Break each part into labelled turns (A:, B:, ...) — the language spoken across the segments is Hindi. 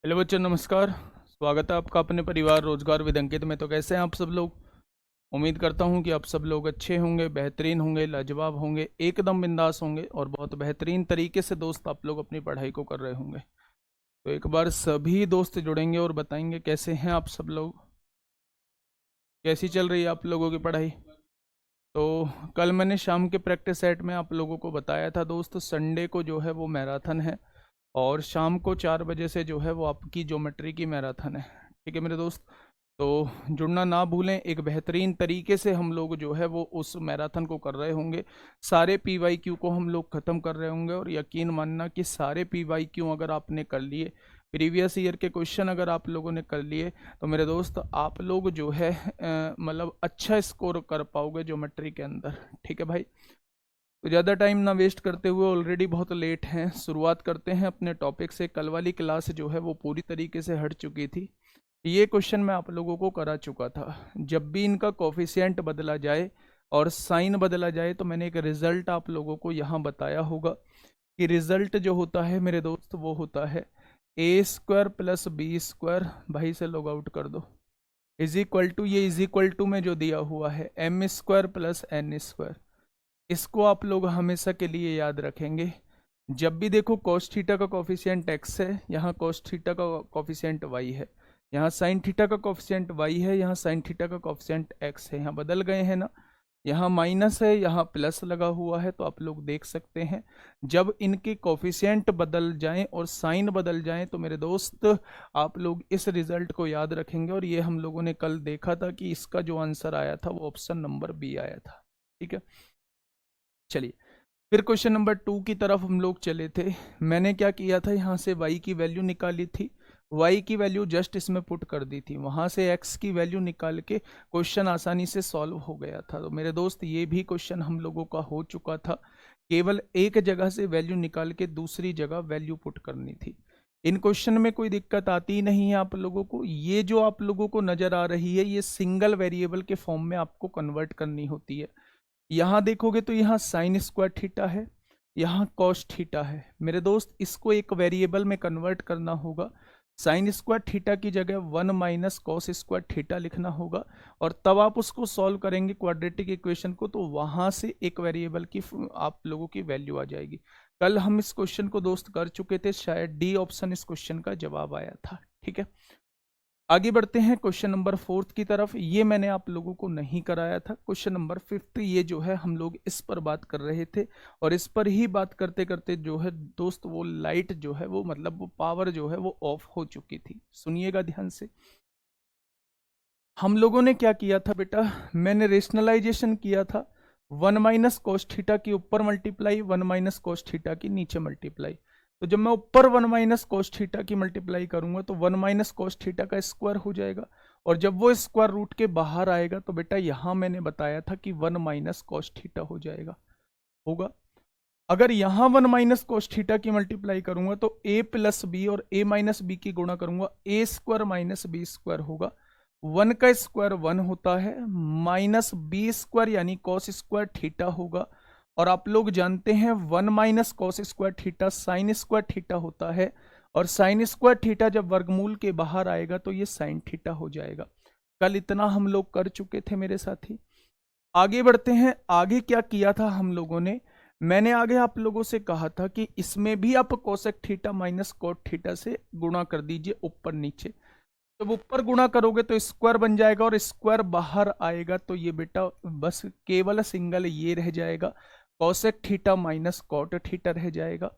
A: हेलो बच्चों, नमस्कार। स्वागत है आपका अपने परिवार रोजगार विद अंकित में। तो कैसे हैं आप सब लोग? उम्मीद करता हूं कि आप सब लोग अच्छे होंगे, बेहतरीन होंगे, लाजवाब होंगे, एकदम बिंदास होंगे और बहुत बेहतरीन तरीके से दोस्त आप लोग अपनी पढ़ाई को कर रहे होंगे। तो एक बार सभी दोस्त जुड़ेंगे और बताएंगे कैसे हैं आप सब लोग, कैसी चल रही है आप लोगों की पढ़ाई। तो कल मैंने शाम के प्रैक्टिस सेट में आप लोगों को बताया था दोस्त, संडे को जो है वो मैराथन है और शाम को 4 बजे से जो है वो आपकी ज्योमेट्री की मैराथन है। ठीक है मेरे दोस्त, तो जुड़ना ना भूलें। एक बेहतरीन तरीके से हम लोग जो है वो उस मैराथन को कर रहे होंगे, सारे PYQ को हम लोग ख़त्म कर रहे होंगे। और यकीन मानना कि सारे PYQ अगर आपने कर लिए, प्रीवियस ईयर के क्वेश्चन अगर आप लोगों ने कर लिए, तो मेरे दोस्त आप लोग जो है मतलब अच्छा स्कोर कर पाओगे ज्योमेट्री के अंदर। ठीक है भाई, तो ज़्यादा टाइम ना वेस्ट करते हुए, ऑलरेडी बहुत लेट हैं, शुरुआत करते हैं अपने टॉपिक से। कल वाली क्लास जो है वो पूरी तरीके से हट चुकी थी। ये क्वेश्चन मैं आप लोगों को करा चुका था। जब भी इनका कोफिशिएंट बदला जाए और साइन बदला जाए, तो मैंने एक रिजल्ट आप लोगों को यहाँ बताया होगा कि रिजल्ट जो होता है मेरे दोस्त वो होता है A² + B²। भाई से लॉग आउट कर दो, इज इक्वल टू, ये इज इक्वल टू में जो दिया हुआ है M² + N²। इसको आप लोग हमेशा के लिए याद रखेंगे। जब भी देखो cos थीटा का कोफिशिएंट x है, यहाँ cos थीटा का कोफिशिएंट y है, यहाँ sin थीटा का कोफिशिएंट y है, यहाँ sin थीटा का कोफिशिएंट x है। यहाँ बदल गए हैं ना, यहाँ माइनस है, यहाँ प्लस लगा हुआ है। तो आप लोग देख सकते हैं जब इनके कोफिशिएंट बदल जाएं और साइन बदल जाएं, तो मेरे दोस्त आप लोग इस रिजल्ट को याद रखेंगे। और ये हम लोगों ने कल देखा था कि इसका जो आंसर आया था वो ऑप्शन नंबर बी आया था। ठीक है, चलिए फिर क्वेश्चन नंबर 2 की तरफ हम लोग चले थे। मैंने क्या किया था, यहाँ से y की वैल्यू निकाली थी, y की वैल्यू जस्ट इसमें पुट कर दी थी, वहाँ से x की वैल्यू निकाल के क्वेश्चन आसानी से सॉल्व हो गया था। तो मेरे दोस्त ये भी क्वेश्चन हम लोगों का हो चुका था, केवल एक जगह से वैल्यू निकाल के दूसरी जगह वैल्यू पुट करनी थी। इन क्वेश्चन में कोई दिक्कत आती नहीं है आप लोगों को। ये जो आप लोगों को नजर आ रही है, ये सिंगल वेरिएबल के फॉर्म में आपको कन्वर्ट करनी होती है। यहाँ देखोगे तो यहाँ sin² थीटा है, यहाँ cos थीटा है। मेरे दोस्त इसको एक वेरिएबल में कन्वर्ट करना होगा। sin² थीटा की जगह 1 - cos² थीटा लिखना होगा और तब आप उसको सॉल्व करेंगे क्वाड्रेटिक इक्वेशन को, तो वहां से एक वेरिएबल की आप लोगों की वैल्यू आ जाएगी। कल हम इस क्वेश्चन को दोस्त कर चुके थे, शायद डी ऑप्शन इस क्वेश्चन का जवाब आया था। ठीक है, आगे बढ़ते हैं क्वेश्चन नंबर 4 की तरफ। ये मैंने आप लोगों को नहीं कराया था। क्वेश्चन नंबर 5 ये जो है हम लोग इस पर बात कर रहे थे और इस पर ही बात करते करते जो है दोस्त वो लाइट जो है वो मतलब वो पावर जो है वो ऑफ हो चुकी थी। सुनिएगा ध्यान से, हम लोगों ने क्या किया था बेटा, मैंने रेशनलाइजेशन किया था 1 - cos थीटा की ऊपर मल्टीप्लाई, 1 - cos थीटा की नीचे मल्टीप्लाई। तो जब मैं ऊपर 1 - cos थीटा की मल्टीप्लाई करूंगा तो 1 - cos थीटा का स्क्वायर हो जाएगा, और जब वो स्क्वायर रूट के बाहर आएगा तो बेटा यहां मैंने बताया था कि 1 - cos थीटा हो जाएगा, होगा। अगर यहां 1 - cos थीटा की मल्टीप्लाई करूंगा तो a + b और a - b की गुणा करूंगा, a² - b² होगा। 1 का स्क्वायर 1 होता है, -b² यानी cos² थीटा होगा। और आप लोग जानते हैं 1 - cos² थीटा sin² थीटा होता है, और sin² थीटा जब वर्गमूल के बाहर आएगा तो ये sin थीटा हो जाएगा। कल इतना हम लोग कर चुके थे मेरे साथी। आगे बढ़ते हैं। आगे क्या किया था हम लोगों ने, मैंने आगे आप लोगों से कहा था कि इसमें भी आप cosec theta minus cot theta से गुणा कर दीजिए ऊपर नीचे। जब ऊपर गुणा करोगे तो स्क्वायर बन जाएगा और स्क्वायर बाहर आएगा तो ये बेटा बस केवल सिंगल ये रह जाएगा, cosec theta minus cot theta रह जाएगा।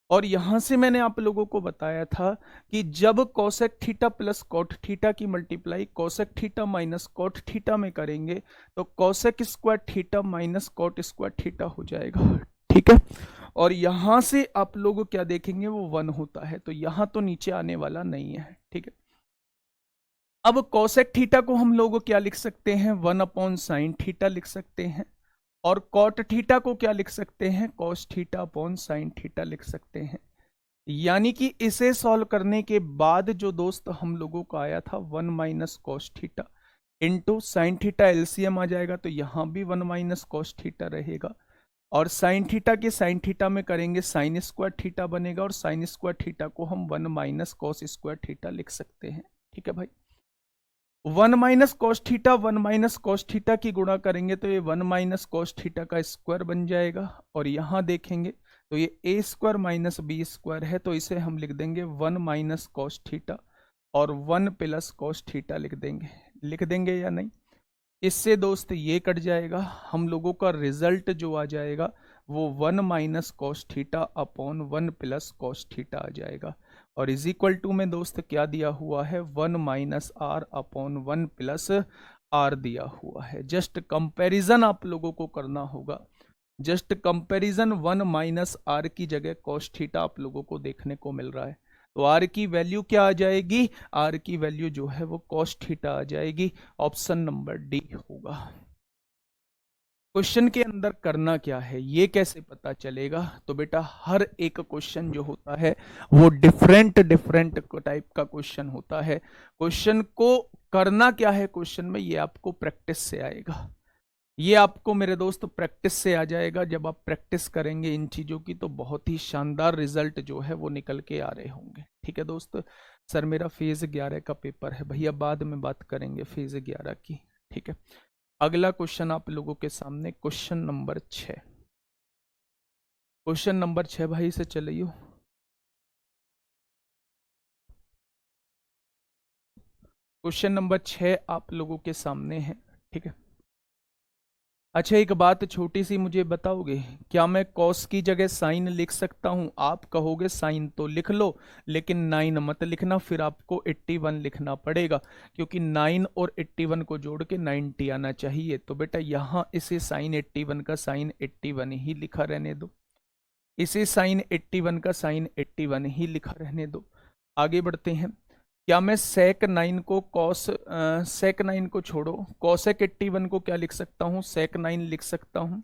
A: और यहां से मैंने आप लोगों को बताया था कि जब cosec theta plus cot theta की multiply cosec theta minus cot theta में करेंगे तो cosec square theta minus cot square theta हो जाएगा। ठीक है, और यहां से आप लोग क्या देखेंगे वो 1 होता है, तो यहां तो नीचे आने वाला नहीं है। ठीक है, अब कोसेक थीटा को हम लोग क्या लिख सकते हैं, 1/sin थीटा लिख सकते हैं। और कॉट थीटा को क्या लिख सकते हैं, cos theta upon sine theta लिख सकते हैं। यानी कि इसे सॉल्व करने के बाद जो दोस्त हम लोगों का आया था 1 - cos theta into sine theta, LCM आ जाएगा तो यहां भी 1 - cos थीटा रहेगा। और साइन थीटा के साइन थीटा में करेंगे साइन स्क्वायर थीटा बनेगा, और साइन स्क्वायर थीटा को हम 1 माइनस कॉस स्क्वायर थीटा लिख सकते हैं। ठीक है भाई, 1 माइनस कॉस थीटा 1 माइनस कॉस थीटा की गुणा करेंगे तो ये 1 माइनस कॉस थीटा का स्क्वायर बन जाएगा, और यहां देखेंगे तो ये ए स्क्वायर माइनस बी स्क्वायर है, तो इसे हम लिख देंगे 1 माइनस कॉस थीटा और 1 प्लस कॉस थीटा लिख देंगे या नहीं। इससे दोस्त ये कट जाएगा, हम लोगों का रिजल्ट जो आ जाएगा वो 1 माइनस cos theta upon 1 plus cos theta आ जाएगा, और इज इक्वल टू में दोस्त क्या दिया हुआ है, 1 minus R upon 1 plus R दिया हुआ है। जस्ट कंपैरिजन आप लोगों को करना होगा, जस्ट कंपैरिजन 1 माइनस आर की जगह कॉस थीटा आप लोगों को देखने को मिल रहा है, तो आर की वैल्यू क्या आ जाएगी, आर की वैल्यू जो है वो कॉस थीटा आ जाएगी। ऑप्शन नंबर डी होगा। क्वेश्चन के अंदर करना क्या है, ये कैसे पता चलेगा, तो बेटा हर एक क्वेश्चन जो होता है वो डिफरेंट डिफरेंट टाइप का क्वेश्चन होता है। क्वेश्चन को करना क्या है क्वेश्चन में, ये आपको प्रैक्टिस से आएगा, ये आपको मेरे दोस्त प्रैक्टिस से आ जाएगा। जब आप प्रैक्टिस करेंगे इन चीज़ों की तो बहुत ही शानदार रिजल्ट जो है वो निकल के आ रहे होंगे। ठीक है दोस्त, सर मेरा फेज 11 का पेपर है भैया, बाद में बात करेंगे फेज 11 की। ठीक है, अगला क्वेश्चन आप लोगों के सामने क्वेश्चन नंबर 6, क्वेश्चन नंबर 6 भाई से चलियो। क्वेश्चन नंबर 6 आप लोगों के सामने है। ठीक है, अच्छा एक बात छोटी सी मुझे बताओगे, क्या मैं कॉस की जगह साइन लिख सकता हूं? आप कहोगे साइन तो लिख लो लेकिन 9 मत लिखना, फिर आपको 81 लिखना पड़ेगा, क्योंकि 9 और 81 को जोड़ के 90 आना चाहिए। तो बेटा यहां इसे साइन 81 का साइन 81 ही लिखा रहने दो, इसे साइन 81 का साइन 81 ही लिखा रहने दो। आगे बढ़ते हैं, क्या मैं सेक 9 को कॉस सेक 9 को छोड़ो, कॉसेक 81 को क्या लिख सकता हूँ, सेक 9 लिख सकता हूँ।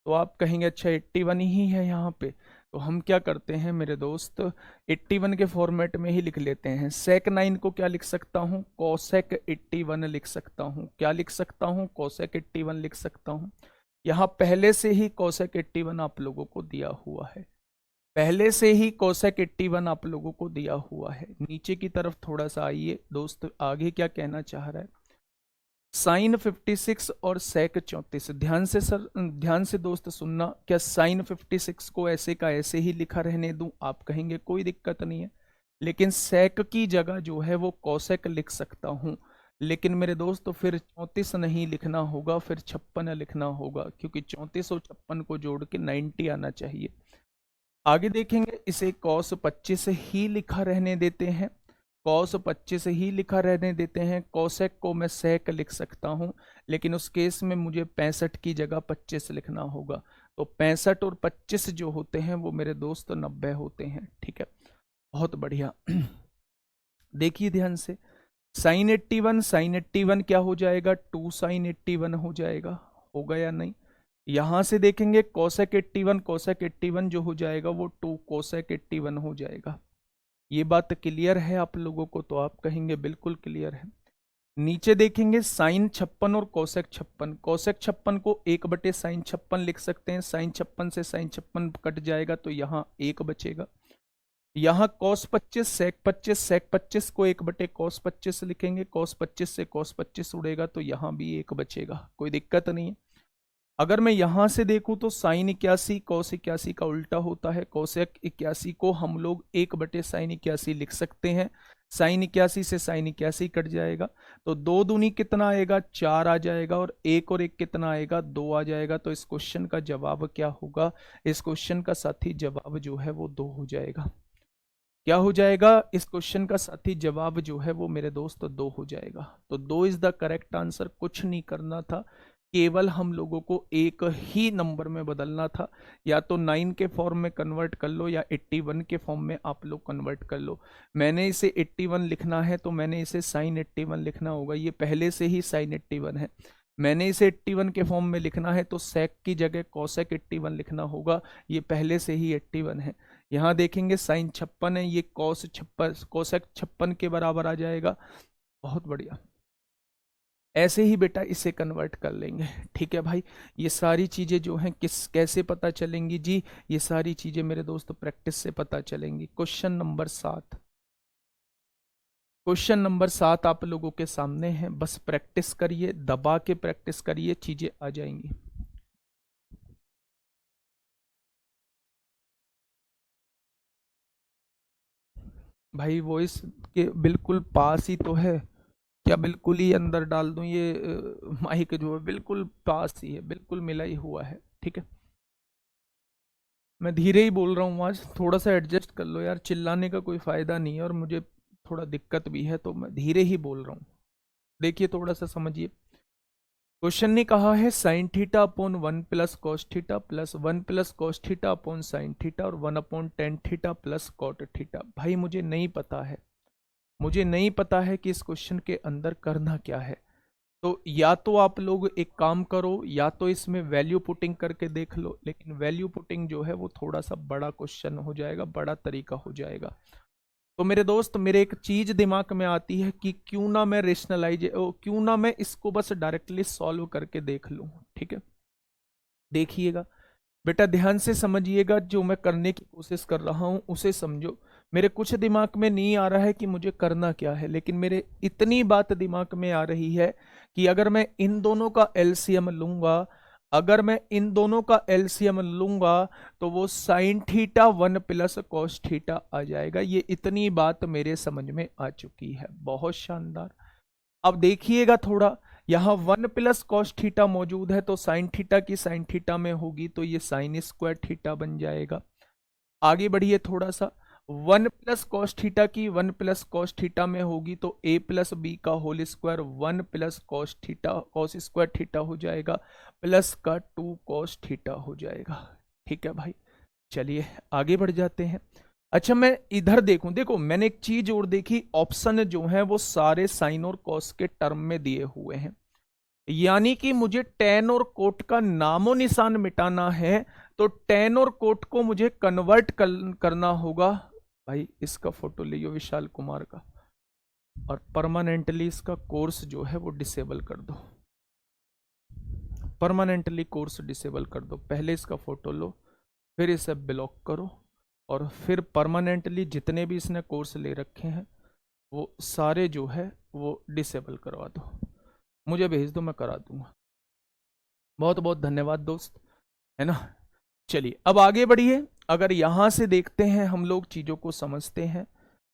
A: तो आप कहेंगे अच्छा 81 ही है यहाँ पे, तो हम क्या करते हैं मेरे दोस्त 81 के फॉर्मेट में ही लिख लेते हैं। सेक 9 को क्या लिख सकता हूँ, कॉसेक 81 लिख सकता हूँ। क्या लिख सकता हूँ, कॉसेक 81 लिख सकता हूँ। यहाँ पहले से ही कॉसेक 81 आप लोगों को दिया हुआ है, पहले से ही कोसेक 81 आप लोगों को दिया हुआ है। नीचे की तरफ थोड़ा सा आइए दोस्त, आगे क्या कहना चाह रहा है, साइन 56 और सेक 34। ध्यान से सर, ध्यान से दोस्त सुनना, क्या साइन 56 को ऐसे का ऐसे ही लिखा रहने दूं? आप कहेंगे कोई दिक्कत नहीं है, लेकिन सेक की जगह जो है वो कोसेक लिख सकता हूं, लेकिन मेरे दोस्त फिर 34 नहीं लिखना होगा, फिर 56 लिखना होगा, क्योंकि 34 और 56 को जोड़ के 90 आना चाहिए। आगे देखेंगे, इसे कॉस 25 ही लिखा रहने देते हैं, कॉस 25 ही लिखा रहने देते हैं। कॉसेक को मैं सेक लिख सकता हूं, लेकिन उस केस में मुझे 65 की जगह 25 लिखना होगा, तो 65 और 25 जो होते हैं वो मेरे दोस्त 90 होते हैं। ठीक है, बहुत बढ़िया। देखिए ध्यान से, साइन 81 क्या हो जाएगा, 2 साइन 81 हो जाएगा, होगा या नहीं। यहां से देखेंगे कोसेक 81 जो हो जाएगा वो 2 कोसेक 81 हो जाएगा। ये बात क्लियर है आप लोगों को? तो आप कहेंगे बिल्कुल क्लियर है। नीचे देखेंगे साइन 56 और कोसेक 56, कोसेक 56 को 1 बटे साइन 56 लिख सकते हैं, साइन 56 से साइन 56 कट जाएगा तो यहाँ 1 बचेगा। यहाँ कॉस 25 सेक 25, सेक 25 को 1 बटे कॉस 25 लिखेंगे, कॉस 25 से कॉस 25 उड़ेगा तो यहाँ भी 1 बचेगा, कोई दिक्कत नहीं है। अगर मैं यहां से देखूं तो साइन 81 कॉस 81 का उल्टा होता है, कोसेक 81 को हम लोग 1 बटे साइन 81 लिख सकते हैं, साइन 81 से साइन 81 कट जाएगा, तो 2 दूनी कितना आएगा, 4 आ जाएगा, और 1 और 1 कितना आएगा, 2 आ जाएगा। तो इस क्वेश्चन का जवाब क्या होगा, इस क्वेश्चन का साथी जवाब जो है वो 2 हो जाएगा। क्या हो जाएगा, इस क्वेश्चन का साथी जवाब जो है वो मेरे दोस्त 2 हो जाएगा। तो 2 इज द करेक्ट आंसर, कुछ नहीं करना था, केवल हम लोगों को एक ही नंबर में बदलना था, या तो 9 के फॉर्म में कन्वर्ट कर लो या 81 के फॉर्म में आप लोग कन्वर्ट कर लो। मैंने इसे 81 लिखना है तो मैंने इसे साइन 81 लिखना होगा, ये पहले से ही साइन 81 है। मैंने इसे 81 के फॉर्म में लिखना है तो सेक की जगह कोसेक 81 लिखना होगा, ये पहले से ही 81 है। यहाँ देखेंगे साइन 56 है, ये कॉस 56 कोसेक 56 के बराबर आ जाएगा। बहुत बढ़िया। ऐसे ही बेटा इसे कन्वर्ट कर लेंगे। ठीक है भाई, ये सारी चीजें जो हैं कैसे पता चलेंगी जी, ये सारी चीजें मेरे दोस्त प्रैक्टिस से पता चलेंगी। क्वेश्चन नंबर 7, क्वेश्चन नंबर 7 आप लोगों के सामने है, बस प्रैक्टिस करिए, दबा के प्रैक्टिस करिए, चीजें आ जाएंगी। भाई वॉइस के बिल्कुल पास ही तो है क्या, बिल्कुल ही अंदर डाल दूं ये माइक जो है बिल्कुल पास ही है, बिल्कुल मिला ही हुआ है। ठीक है, मैं धीरे ही बोल रहा हूँ, आज थोड़ा सा एडजस्ट कर लो यार, चिल्लाने का कोई फायदा नहीं है और मुझे थोड़ा दिक्कत भी है, तो मैं धीरे ही बोल रहा हूँ। देखिए थोड़ा सा समझिए, क्वेश्चन ने कहा है sine theta upon 1 plus cos theta plus 1 plus cos theta upon sine theta और 1 upon tan theta plus cot theta. भाई मुझे नहीं पता है, मुझे नहीं पता है कि इस क्वेश्चन के अंदर करना क्या है। तो या तो आप लोग एक काम करो, या तो इसमें वैल्यू पुटिंग करके देख लो, लेकिन वैल्यू पुटिंग जो है वो थोड़ा सा बड़ा क्वेश्चन हो जाएगा, बड़ा तरीका हो जाएगा। तो मेरे दोस्त मेरे एक चीज दिमाग में आती है कि क्यों ना मैं क्यों ना मैं इसको बस डायरेक्टली सॉल्व करके देख लूं। ठीक है, देखिएगा बेटा, ध्यान से समझिएगा, जो मैं करने की कोशिश कर रहा हूं उसे समझो। मेरे कुछ दिमाग में नहीं आ रहा है कि मुझे करना क्या है, लेकिन मेरे इतनी बात दिमाग में आ रही है कि अगर मैं इन दोनों का एलसीएम लूंगा, अगर मैं इन दोनों का एलसीएम लूंगा तो वो sine theta 1 plus cos theta आ जाएगा। ये इतनी बात मेरे समझ में आ चुकी है, बहुत शानदार। अब देखिएगा थोड़ा, यहाँ 1 प्लस कॉस थीटा मौजूद है, तो साइन थीटा की साइन थीटा में होगी तो ये साइन स्क्वायर थीटा बन जाएगा। आगे बढ़िए थोड़ा सा, 1 प्लस कॉस थीटा की 1 प्लस कॉस थीटा में होगी तो a प्लस बी का whole square 1 plus cos theta cos square theta हो जाएगा, प्लस का 2 कॉस थीटा हो जाएगा। ठीक है भाई, चलिए आगे बढ़ जाते हैं। अच्छा मैं इधर देखूं, देखो मैंने एक चीज और देखी, ऑप्शन जो है वो सारे साइन और कॉस के टर्म में दिए हुए हैं, यानी कि मुझे टेन और कोट का नामो निशान मिटाना है, तो टेन और कोट को मुझे कन्वर्ट करना होगा। भाई इसका फोटो लियो विशाल कुमार का, और परमानेंटली इसका कोर्स जो है वो डिसेबल कर दो, परमानेंटली कोर्स डिसेबल कर दो। पहले इसका फोटो लो, फिर इसे ब्लॉक करो, और फिर परमानेंटली जितने भी इसने कोर्स ले रखे हैं वो सारे जो है वो डिसेबल करवा दो, मुझे भेज दो, मैं करा दूंगा। बहुत बहुत धन्यवाद दोस्त, है ना। चलिए अब आगे बढ़िए, अगर यहां से देखते हैं हम लोग चीजों को समझते हैं,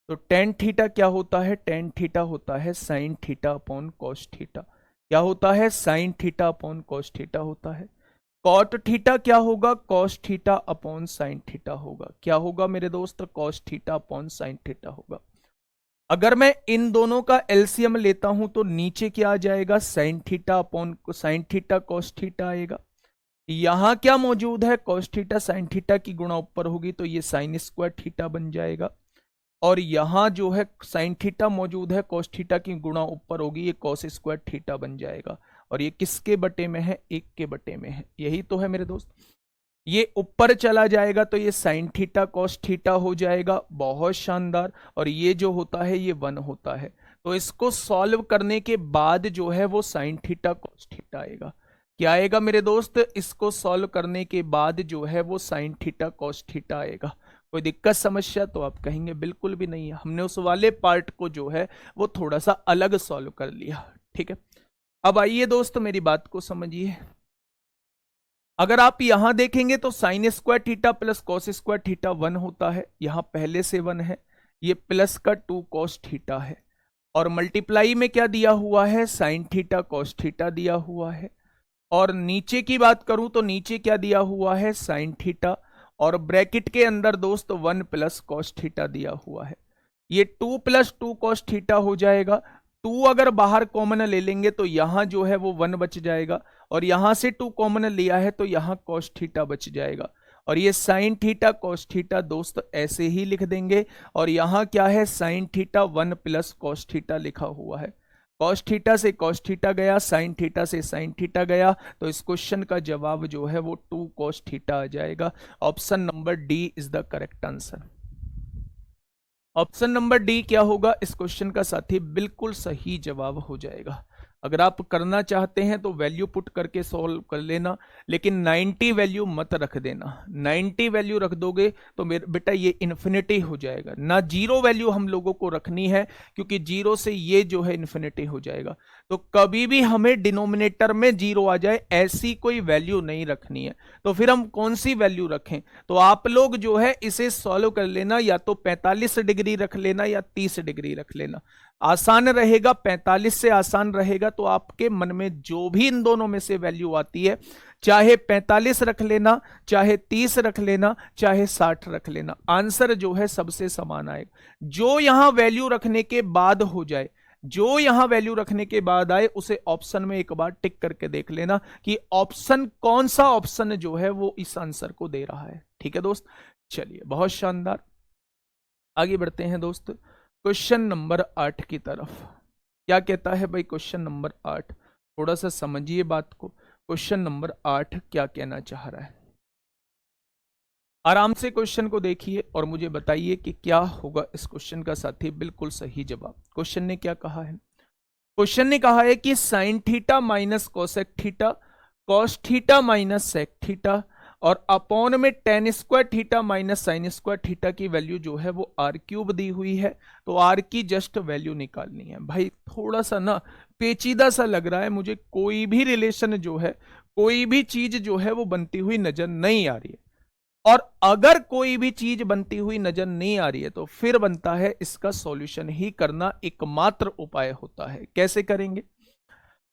A: तो टेन थीटा क्या होता है, टेन थीटा होता है sine theta upon cos theta. क्या होता है, sine theta upon cos theta होता है। कॉट थीटा क्या होगा, cos theta upon sine theta होगा। क्या होगा मेरे दोस्त, cos theta upon sine theta होगा। अगर मैं इन दोनों का एलसीएम लेता हूं तो नीचे क्या आ जाएगा, sign theta upon sine theta cos theta आएगा। यहां क्या मौजूद है, कॉस थीटा साइन थीटा की गुणा ऊपर होगी तो ये साइन स्क्वायर थीटा बन जाएगा, और यहां जो है साइन थीटा मौजूद है, कॉस थीटा की गुणा ऊपर होगी, ये कॉस स्क्वायर थीटा बन जाएगा। और ये किसके बटे में है, 1 के बटे में है, यही तो है मेरे दोस्त। ये ऊपर चला जाएगा तो ये साइन थीटा कॉस थीटा हो जाएगा, बहुत शानदार। और ये जो होता है ये 1 होता है, तो इसको सॉल्व करने के बाद जो है वो साइन थीटा कॉस थीटा आएगा। क्या आएगा मेरे दोस्त, इसको सॉल्व करने के बाद जो है वो साइन थीटा कॉस थीटा आएगा। कोई दिक्कत समस्या तो आप कहेंगे बिल्कुल भी नहीं है, हमने उस वाले पार्ट को जो है वो थोड़ा सा अलग सॉल्व कर लिया। ठीक है, अब आइए दोस्त मेरी बात को समझिए। अगर आप यहां देखेंगे तो sign square theta plus cos square theta 1 होता है, यहां पहले से 1 है, ये प्लस का 2 कॉस थीटा है, और मल्टीप्लाई में क्या दिया हुआ है, साइन थीटा कॉस थीटा दिया हुआ है। और नीचे की बात करूं तो नीचे क्या दिया हुआ है, साइन थीटा, और ब्रैकेट के अंदर दोस्त 1 प्लस कॉस थीटा दिया हुआ है। ये 2 प्लस 2 कॉस थीटा हो जाएगा। 2 अगर बाहर कॉमन ले लेंगे तो यहां जो है वो 1 बच जाएगा, और यहां से 2 कॉमन लिया है तो यहां कॉस थीटा बच जाएगा, और ये साइन थीटा कॉस थीटा दोस्त ऐसे ही लिख देंगे। और यहां क्या है, sine theta 1 plus cos theta लिखा हुआ है। कॉस थीटा से कॉस थीटा गया, साइन थीटा से साइन थीटा गया, तो इस क्वेश्चन का जवाब जो है वो 2 कॉस थीटा आ जाएगा। Option number D is the correct answer. Option number D क्या होगा इस क्वेश्चन का साथी, बिल्कुल सही जवाब हो जाएगा। अगर आप करना चाहते हैं तो वैल्यू पुट करके सॉल्व कर लेना, लेकिन 90 वैल्यू मत रख देना। 90 वैल्यू रख दोगे तो मेरे बेटा ये इन्फिनिटी हो जाएगा ना। जीरो वैल्यू हम लोगों को रखनी है, क्योंकि जीरो से ये जो है इन्फिनिटी हो जाएगा। तो कभी भी हमें डिनोमिनेटर में जीरो आ जाए ऐसी कोई वैल्यू नहीं रखनी है। तो फिर हम कौन सी वैल्यू रखें? तो आप लोग जो है इसे सॉल्व कर लेना, या तो 45 डिग्री रख लेना या 30 डिग्री रख लेना। आसान रहेगा, 45 से आसान रहेगा। तो आपके मन में जो भी इन दोनों में से वैल्यू आती है, चाहे 45 रख लेना, चाहे 30 रख लेना, चाहे 60 रख लेना, आंसर जो है सबसे समान आएगा। जो यहां वैल्यू रखने के बाद हो जाए, जो यहां वैल्यू रखने के बाद आए, उसे ऑप्शन में एक बार टिक करके देख लेना कि ऑप्शन कौन सा ऑप्शन जो है वो इस आंसर को दे रहा है। ठीक है दोस्त, चलिए बहुत शानदार, आगे बढ़ते हैं दोस्त क्वेश्चन नंबर 8 की तरफ। क्या कहता है भाई क्वेश्चन नंबर 8? थोड़ा सा समझिए बात को। क्वेश्चन नंबर 8 क्या कहना चाह रहा है, आराम से क्वेश्चन को देखिए और मुझे बताइए कि क्या होगा इस क्वेश्चन का साथी बिल्कुल सही जवाब। क्वेश्चन ने क्या कहा है? क्वेश्चन ने कहा है कि sine theta minus cosec theta, cos theta minus sec theta और अपॉन में tan square theta minus sine square theta की वैल्यू जो है वो आर क्यूब दी हुई है। तो आर की जस्ट वैल्यू निकालनी है। भाई थोड़ा सा ना पेचीदा सा लग रहा है मुझे, कोई भी रिलेशन जो है, कोई भी चीज जो है वो बनती हुई नजर नहीं आ रही है। और अगर कोई भी चीज बनती हुई नजर नहीं आ रही है तो फिर बनता है इसका सॉल्यूशन ही करना एकमात्र उपाय होता है। कैसे करेंगे?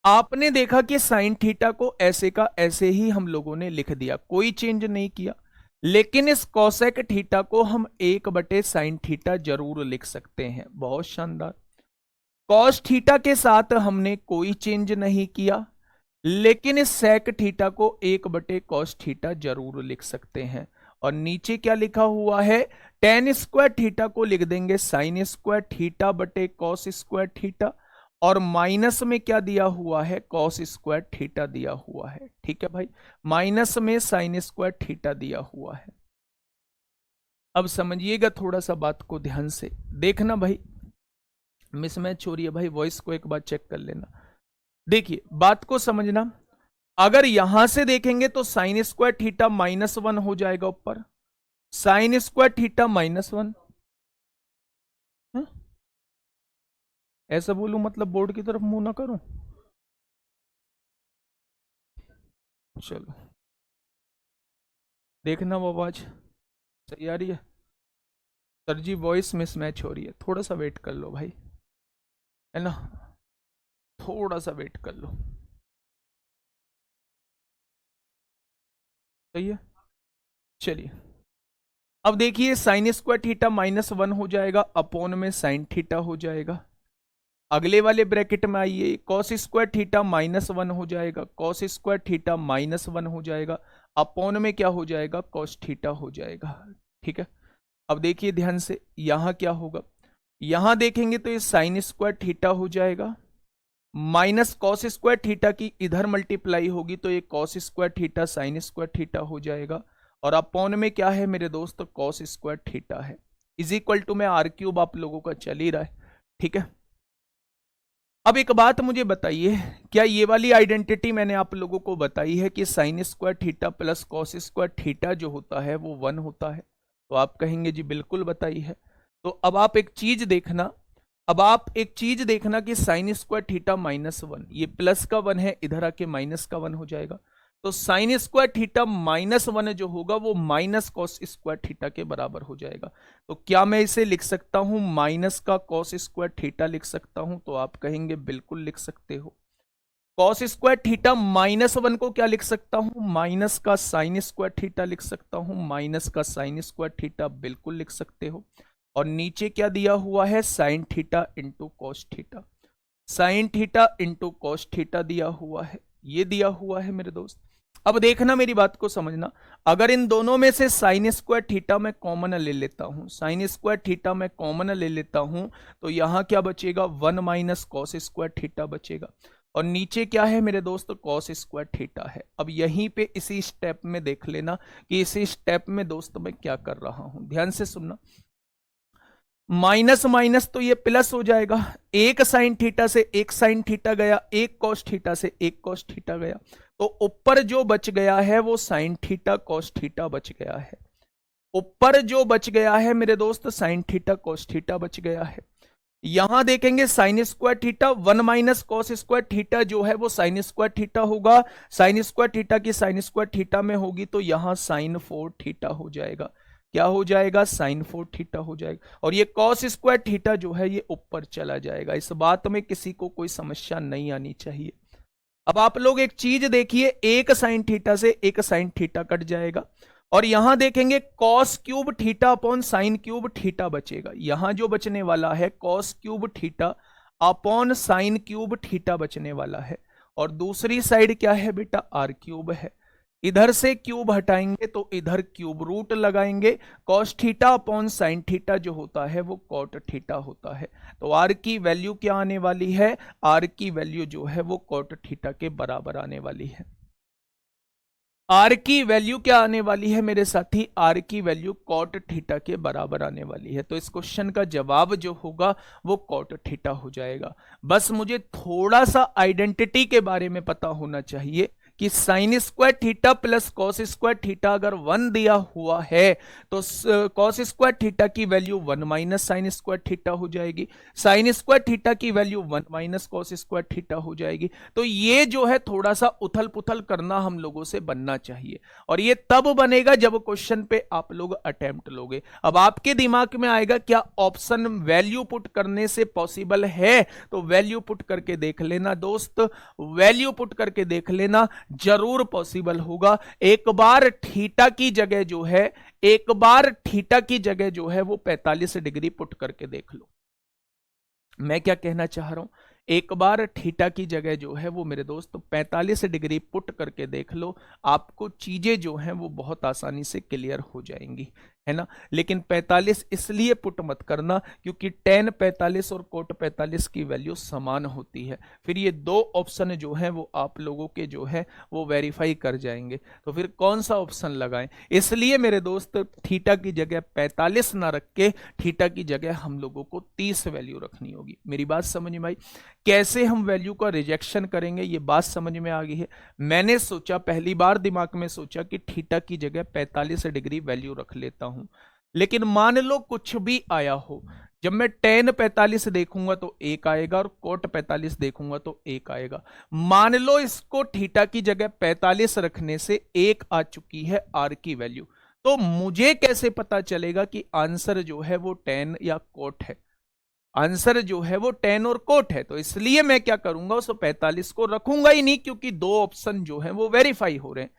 A: आपने देखा कि साइन थीटा को ऐसे का ऐसे ही हम लोगों ने लिख दिया, कोई चेंज नहीं किया। लेकिन इस कोसेक थीटा को हम 1/साइन थीटा जरूर लिख सकते हैं। बहुत शानदार। कॉस थीटा के साथ हमने कोई चेंज नहीं किया, लेकिन इस सेक थीटा को 1/कॉस थीटा जरूर लिख सकते हैं। और नीचे क्या लिखा हुआ है? टेन स्क्वायर थीटा को लिख देंगे साइन स्क्वायर थीटा बटे कॉस स्क्वायर थीटा, और माइनस में क्या दिया हुआ है? कॉस स्क्वायर थीटा दिया हुआ है। ठीक है भाई, माइनस में साइन स्क्वायर थीटा दिया हुआ है। अब समझिएगा थोड़ा सा बात को ध्यान से देखना भाई, मिसमैच हो रही है भाई, वॉइस को एक बार चेक कर लेना। देखिए बात को समझना, अगर यहां से देखेंगे तो साइन स्क्वायर थीटा -1 हो जाएगा ऊपर, साइन स्क्वायर थीटा -1। ऐसा बोलूं मतलब बोर्ड की तरफ मुंह ना करूं? चलो देखना वो आवाज सही आ रही है? सर जी वॉइस मिसमैच हो रही है, थोड़ा सा वेट कर लो भाई, है ना, थोड़ा सा वेट कर लो। सही है, चलिए अब देखिए साइन स्क्वायर थीटा -1 हो जाएगा, अपॉन में साइन थीटा हो जाएगा। अगले वाले ब्रैकेट में आइए, कॉस स्क्वायर थीटा -1 हो जाएगा, कॉस स्क्वायर थीटा -1 हो जाएगा, अपॉन में क्या हो जाएगा? कॉस थीटा हो जाएगा। ठीक है, अब देखिए ध्यान से यहां क्या होगा, यहां देखेंगे तो ये साइन स्क्वायर थीटा हो जाएगा, माइनस कॉस स्क्वायर थीटा की इधर मल्टीप्लाई होगी तो ये cos square theta sine square theta हो जाएगा, और अपॉन में क्या है मेरे दोस्त? कॉस स्क्वायर थीटा है, इज इक्वल टू में आर क्यूब आप लोगों का चल ही रहा है। ठीक है, अब एक बात मुझे बताइए, क्या ये वाली आइडेंटिटी मैंने आप लोगों को बताई है कि sign square theta plus cos square theta जो होता है वो 1 होता है? तो आप कहेंगे जी बिल्कुल बताई है। तो अब आप एक चीज देखना, अब आप एक चीज देखना कि साइन स्क्वायर थीटा -1, ये प्लस का 1 है, इधर आके माइनस का 1 हो जाएगा। तो साइन स्क्वायर थीटा -1 जो होगा वो माइनस कॉस स्क्वायर थीटा के बराबर हो जाएगा। तो क्या मैं इसे लिख सकता हूं माइनस का कॉस स्क्वायर थीटा लिख सकता हूं? तो आप कहेंगे बिल्कुल लिख सकते हो। कॉस स्क्वायर थीटा -1 को क्या लिख सकता हूं? माइनस का साइन स्क्वायर थीटा लिख सकता हूं, माइनस का साइन स्क्वायर थीटा बिल्कुल लिख सकते हो। और नीचे क्या दिया हुआ है? Sine theta into cos theta, sine theta into cos theta दिया हुआ है, ये दिया हुआ है मेरे दोस्त। अब देखना मेरी बात को समझना, अगर इन दोनों में से साइन स्क्वायर थीटा मैं कॉमन ले लेता हूं, साइन स्क्वायर थीटा मैं कॉमन ले लेता हूं, तो यहां क्या बचेगा? 1 माइनस कॉस स्क्वायर थीटा बचेगा, और नीचे क्या है मेरे दोस्त? कॉस स्क्वायर थीटा है। अब यहीं पे इसी स्टेप में देख लेना कि इसी स्टेप में दोस्त मैं क्या कर रहा हूं, ध्यान से सुनना। माइनस माइनस तो ये प्लस हो जाएगा, एक साइन थीटा से एक साइन थीटा गया, एक कॉस थीटा से एक कॉस थीटा गया, तो ऊपर जो बच गया है वो साइन थीटा कॉस थीटा बच गया है। ऊपर जो बच गया है मेरे दोस्त साइन थीटा कॉस थीटा बच गया है। यहां देखेंगे साइन स्क्वायर थीटा, 1 माइनस कॉस स्क्वायर थीटा जो है वो साइन स्क्वायर थीटा होगा, साइन स्क्वायर थीटा की साइन स्क्वायर थीटा में होगी तो यहां साइन 4 थीटा हो जाएगा। क्या हो जाएगा? साइन 4 थीटा हो जाएगा। और ये कॉस स्क्वायर थीटा जो है ये ऊपर चला जाएगा। इस बात में किसी को कोई समस्या नहीं आनी चाहिए। अब आप लोग एक चीज देखिए, एक साइन थीटा से एक साइन थीटा कट जाएगा, और यहां देखेंगे cos cube theta upon sine cube theta बचेगा। यहां जो बचने वाला है cos cube theta upon sine cube theta बचने वाला है, और दूसरी साइड क्या है बेटा? आर क्यूब है। इधर से क्यूब हटाएंगे तो इधर क्यूब रूट लगाएंगे, cos theta upon sine theta जो होता है वो कॉट थीटा होता है। तो आर की वैल्यू क्या आने वाली है? आर की वैल्यू जो है वो कॉट थीटा के बराबर आने वाली है। आर की वैल्यू क्या आने वाली है मेरे साथी? आर की वैल्यू कॉट थीटा के बराबर आने वाली है। तो इस क्वेश्चन का जवाब जो होगा वो कॉट थीटा हो जाएगा। बस मुझे थोड़ा सा आइडेंटिटी के बारे में पता होना चाहिए कि sign square theta plus cos square theta अगर 1 दिया हुआ है तो कॉस स्क्वायर थीटा की value 1 minus sine square theta हो जाएगी, साइन स्क्वायर थीटा की वैल्यू 1 माइनस कॉस स्क्वायर थीटा हो जाएगी। तो ये जो है थोड़ा सा उथल पुथल करना हम लोगों से बनना चाहिए, और ये तब बनेगा जब क्वेश्चन पे आप लोग अटेम्प्ट लोगे। अब आपके दिमाग में आएगा क्या ऑप्शन वैल्यू पुट करने से पॉसिबल है? तो वैल्यू पुट करके देख लेना दोस्त, वैल्यू पुट करके देख लेना, जरूर पॉसिबल होगा। एक बार थीटा की जगह जो है, एक बार थीटा की जगह जो है वो 45 डिग्री पुट करके देख लो। मैं क्या कहना चाह रहा हूं, एक बार थीटा की जगह जो है वो मेरे दोस्त 45 डिग्री पुट करके देख लो, आपको चीजें जो हैं वो बहुत आसानी से क्लियर हो जाएंगी, है ना। लेकिन 45 इसलिए पुट मत करना क्योंकि tan 45 और कोट 45 की वैल्यू समान होती है। फिर ये दो ऑप्शन जो है वो आप लोगों के जो है वो वेरीफाई कर जाएंगे, तो फिर कौन सा ऑप्शन लगाएं। इसलिए मेरे दोस्त थीटा की जगह 45 ना रख के थीटा की जगह हम लोगों को 30 वैल्यू रखनी होगी। मेरी बात समझ में आई? कैसे हम वैल्यू का रिजेक्शन करेंगे ये बात समझ में आ गई है। मैंने सोचा, पहली बार दिमाग में सोचा कि थीटा की जगह 45 डिग्री वैल्यू रख लेता हूं, लेकिन मान लो कुछ भी आया हो, जब मैं tan 45 देखूंगा तो 1 आएगा और कोट 45 देखूंगा तो 1 आएगा। मान लो इसको थीटा की जगह 45 रखने से 1 आ चुकी है आर की वैल्यू, तो मुझे कैसे पता चलेगा कि आंसर जो है वो tan या कोट है? आंसर जो है वो tan और कोट है। तो इसलिए मैं क्या करूंगा, उस 45 को रखूंगा ही नहीं, क्योंकि दो ऑप्शन जो है वो वेरीफाई हो रहे हैं।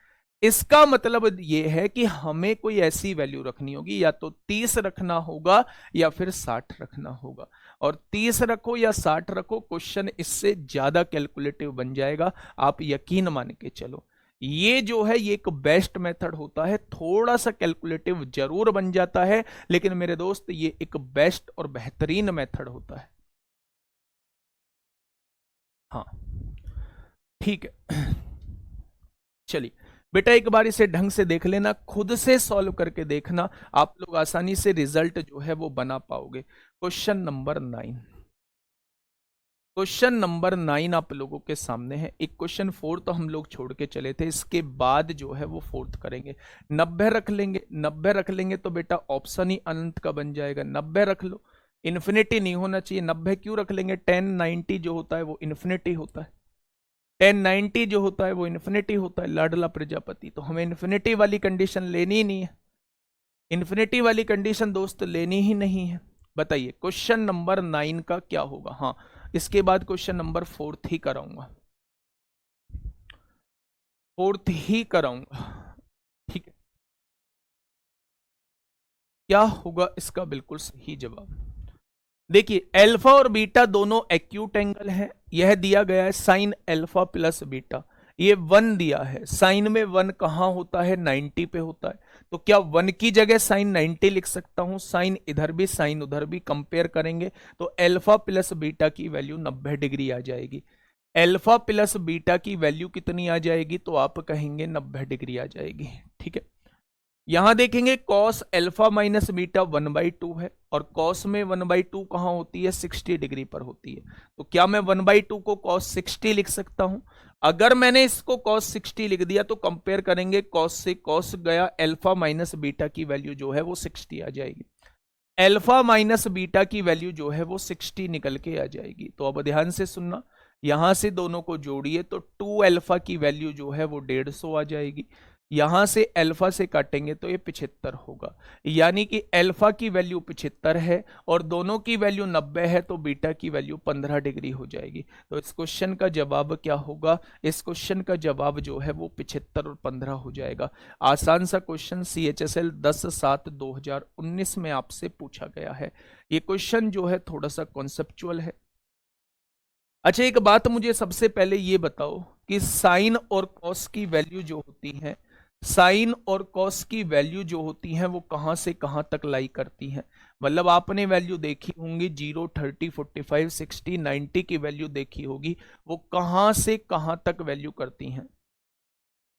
A: इसका मतलब ये है कि हमें कोई ऐसी वैल्यू रखनी होगी, या तो 30 रखना होगा या फिर 60 रखना होगा। और 30 रखो या 60 रखो, क्वेश्चन इससे ज्यादा कैलकुलेटिव बन जाएगा, आप यकीन मान के चलो। ये जो है ये एक बेस्ट मेथड होता है, थोड़ा सा कैलकुलेटिव जरूर बन जाता है, लेकिन मेरे दोस्त ये एक बेस्ट और बेहतरीन मेथड होता है। हाँ ठीक है, चलिए बेटा एक बार इसे ढंग से देख लेना, खुद से सॉल्व करके देखना, आप लोग आसानी से रिजल्ट जो है वो बना पाओगे। क्वेश्चन नंबर 9, क्वेश्चन नंबर 9 आप लोगों के सामने है। एक क्वेश्चन 4 तो हम लोग छोड़ के चले थे, इसके बाद जो है वो 4th करेंगे। 90 रख लेंगे, 90 रख लेंगे तो बेटा ऑप्शन ही अनंत का बन जाएगा। 90 रख लो, इन्फिनिटी नहीं होना चाहिए। 90 क्यों रख लेंगे? 1090 जो होता है वो इन्फिनिटी होता है, 1090 जो होता है वो इन्फिनिटी होता है, लाडला प्रजापति। तो हमें इन्फिनिटी वाली कंडीशन लेनी ही नहीं है, इन्फिनिटी वाली कंडीशन दोस्त लेनी ही नहीं है। बताइए क्वेश्चन नंबर 9 का क्या होगा? हाँ इसके बाद क्वेश्चन नंबर 4th ही कराऊंगा, 4th ही कराऊंगा, ठीक है। क्या होगा इसका बिल्कुल सही जवाब? देखिए अल्फा और बीटा दोनों एक्यूट एंगल है। यह दिया गया है साइन अल्फा प्लस बीटा, ये 1 दिया है। साइन में 1 कहां होता है? 90 पे होता है। तो क्या 1 की जगह साइन 90 लिख सकता हूं? साइन इधर भी साइन उधर भी, कंपेयर करेंगे तो अल्फा प्लस बीटा की वैल्यू 90 डिग्री आ जाएगी। अल्फा प्लस बीटा की वैल्यू कितनी आ जाएगी? तो आप कहेंगे 90 डिग्री आ जाएगी, ठीक है। यहां देखेंगे कॉस अल्फा माइनस बीटा 1/2 है, और कॉस में 1/2 कहां होती है, 60 डिग्री पर होती है। तो क्या मैं 1/2 को कॉस 60 लिख सकता हूं? अगर मैंने इसको कॉस 60 लिख दिया तो कंपेयर करेंगे कॉस से, कॉस गया, अल्फा माइनस बीटा की वैल्यू जो है वो 60 आ जाएगी। अल्फा माइनस बीटा की वैल्यू जो है वो 60 निकल के आ जाएगी। तो अब ध्यान से सुनना, यहां से दोनों को जोड़िए तो 2 अल्फा की वैल्यू जो है वो 150 आ जाएगी। यहां से अल्फा से काटेंगे तो ये 75 होगा, यानी कि अल्फा की वैल्यू 75 है और दोनों की वैल्यू 90 है, तो बीटा की वैल्यू 15 डिग्री हो जाएगी। तो इस क्वेश्चन का जवाब क्या होगा? इस क्वेश्चन का जवाब जो है वो 75 और 15 हो जाएगा। आसान सा क्वेश्चन CHSL 10/7/2019 में आपसे पूछा गया है। ये क्वेश्चन जो है थोड़ा सा कॉन्सेप्चुअल है। अच्छा, एक बात मुझे सबसे पहले ये बताओ कि साइन और कॉस की वैल्यू जो होती है, साइन और कॉस की वैल्यू जो होती है वो कहां से कहां तक लाई करती हैं? मतलब आपने वैल्यू देखी होंगी 0, 30, 45, 60, 90 की वैल्यू देखी होगी, वो कहां से कहां तक वैल्यू करती हैं,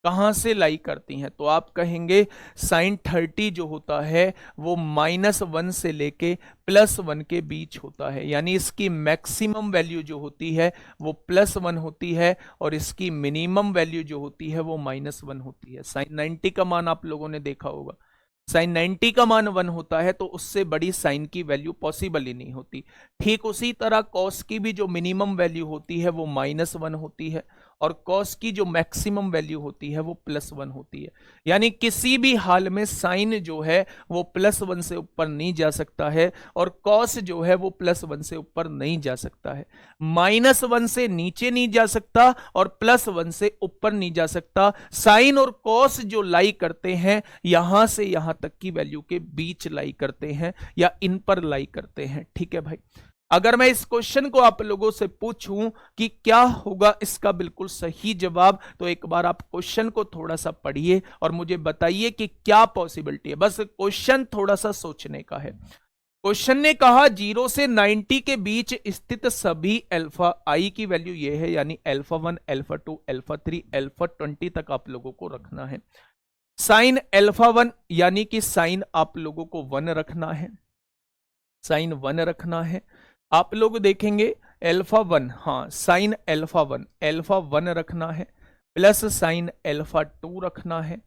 A: कहां से लाई करती हैं? तो आप कहेंगे साइन 30 जो होता है वो -1 से लेके +1 के बीच होता है, यानी इसकी मैक्सिमम वैल्यू जो होती है वो +1 होती है और इसकी मिनिमम वैल्यू जो होती है वो -1 होती है। साइन 90 का मान आप लोगों ने देखा होगा, साइन 90 का मान 1 होता है तो उससे बड़ी साइन की वैल्यू पॉसिबल ही नहीं होती। ठीक उसी तरह कॉस की भी जो मिनिमम वैल्यू होती है वो -1 होती है और कॉस की जो मैक्सिमम वैल्यू होती है वो +1 होती है। यानी किसी भी हाल में साइन जो है वो +1 से ऊपर नहीं जा सकता है और कॉस जो है वो +1 से ऊपर नहीं जा सकता है। -1 से नीचे नहीं जा सकता और +1 से ऊपर नहीं जा सकता। साइन और कॉस जो लाई करते हैं यहां से यहां तक की वैल्यू के बीच लाई करते हैं या इन पर लाई करते हैं। ठीक है भाई, अगर मैं इस क्वेश्चन को आप लोगों से पूछूं कि क्या होगा इसका बिल्कुल सही जवाब, तो एक बार आप क्वेश्चन को थोड़ा सा पढ़िए और मुझे बताइए कि क्या पॉसिबिलिटी है। बस क्वेश्चन थोड़ा सा सोचने का है। क्वेश्चन ने कहा 0 से 90 के बीच स्थित सभी अल्फा आई की वैल्यू ये है, यानी α1, α2, α3, α20 तक आप लोगों को रखना है। साइन α1 यानी कि साइन आप लोगों को 1 रखना है, साइन 1 रखना है। आप लोग देखेंगे α1, हाँ साइन α1 रखना है, प्लस साइन α2 रखना है।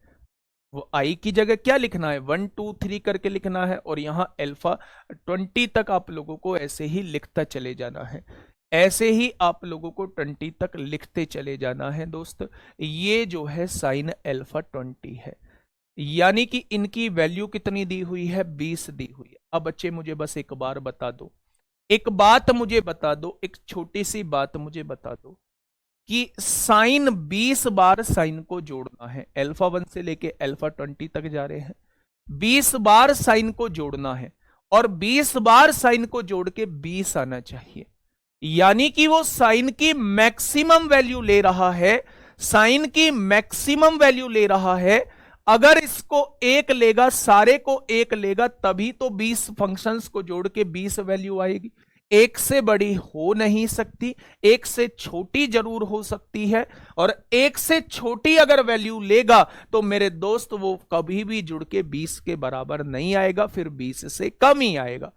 A: वो आई की जगह क्या लिखना है, 1 2 3 करके लिखना है और यहां α20 तक आप लोगों को ऐसे ही लिखता चले जाना है, ऐसे ही आप लोगों को 20 तक लिखते चले जाना है। दोस्त, ये जो है साइन α20 है, यानी कि इनकी वैल्यू कितनी दी हुई है, 20 दी हुई है। अब बच्चे मुझे बस एक बार बता दो, एक बात मुझे बता दो, एक छोटी सी बात मुझे बता दो कि साइन 20 बार साइन को जोड़ना है, α1 से लेके α20 तक जा रहे हैं, 20 बार साइन को जोड़ना है और 20 बार साइन को जोड़ के 20 आना चाहिए, यानी कि वो साइन की मैक्सिमम वैल्यू ले रहा है, साइन की मैक्सिमम वैल्यू ले रहा है। अगर इसको 1 लेगा, सारे को 1 लेगा, तभी तो 20 फंक्शंस को जोड़ के 20 वैल्यू आएगी। एक से बड़ी हो नहीं सकती, एक से छोटी जरूर हो सकती है, और एक से छोटी अगर वैल्यू लेगा तो मेरे दोस्त वो कभी भी जुड़ के 20 के बराबर नहीं आएगा, फिर 20 से कम ही आएगा।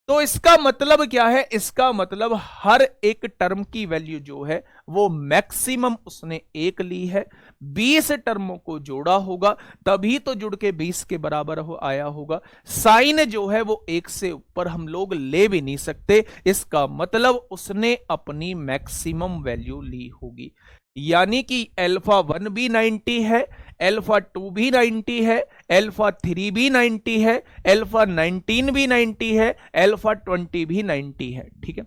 A: तो इसका मतलब क्या है, इसका मतलब हर एक टर्म की वैल्यू जो है वो मैक्सिमम उसने 1 ली है, 20 टर्मों को जोड़ा होगा तभी तो जुड़ के 20 के बराबर हो आया होगा। साइन जो है वो 1 से ऊपर हम लोग ले भी नहीं सकते, इसका मतलब उसने अपनी मैक्सिमम वैल्यू ली होगी, यानी कि α1 भी 90 है, α2 भी 90 है, α3 भी 90 है, α19 भी 90 है, α20 भी 90 है। ठीक है,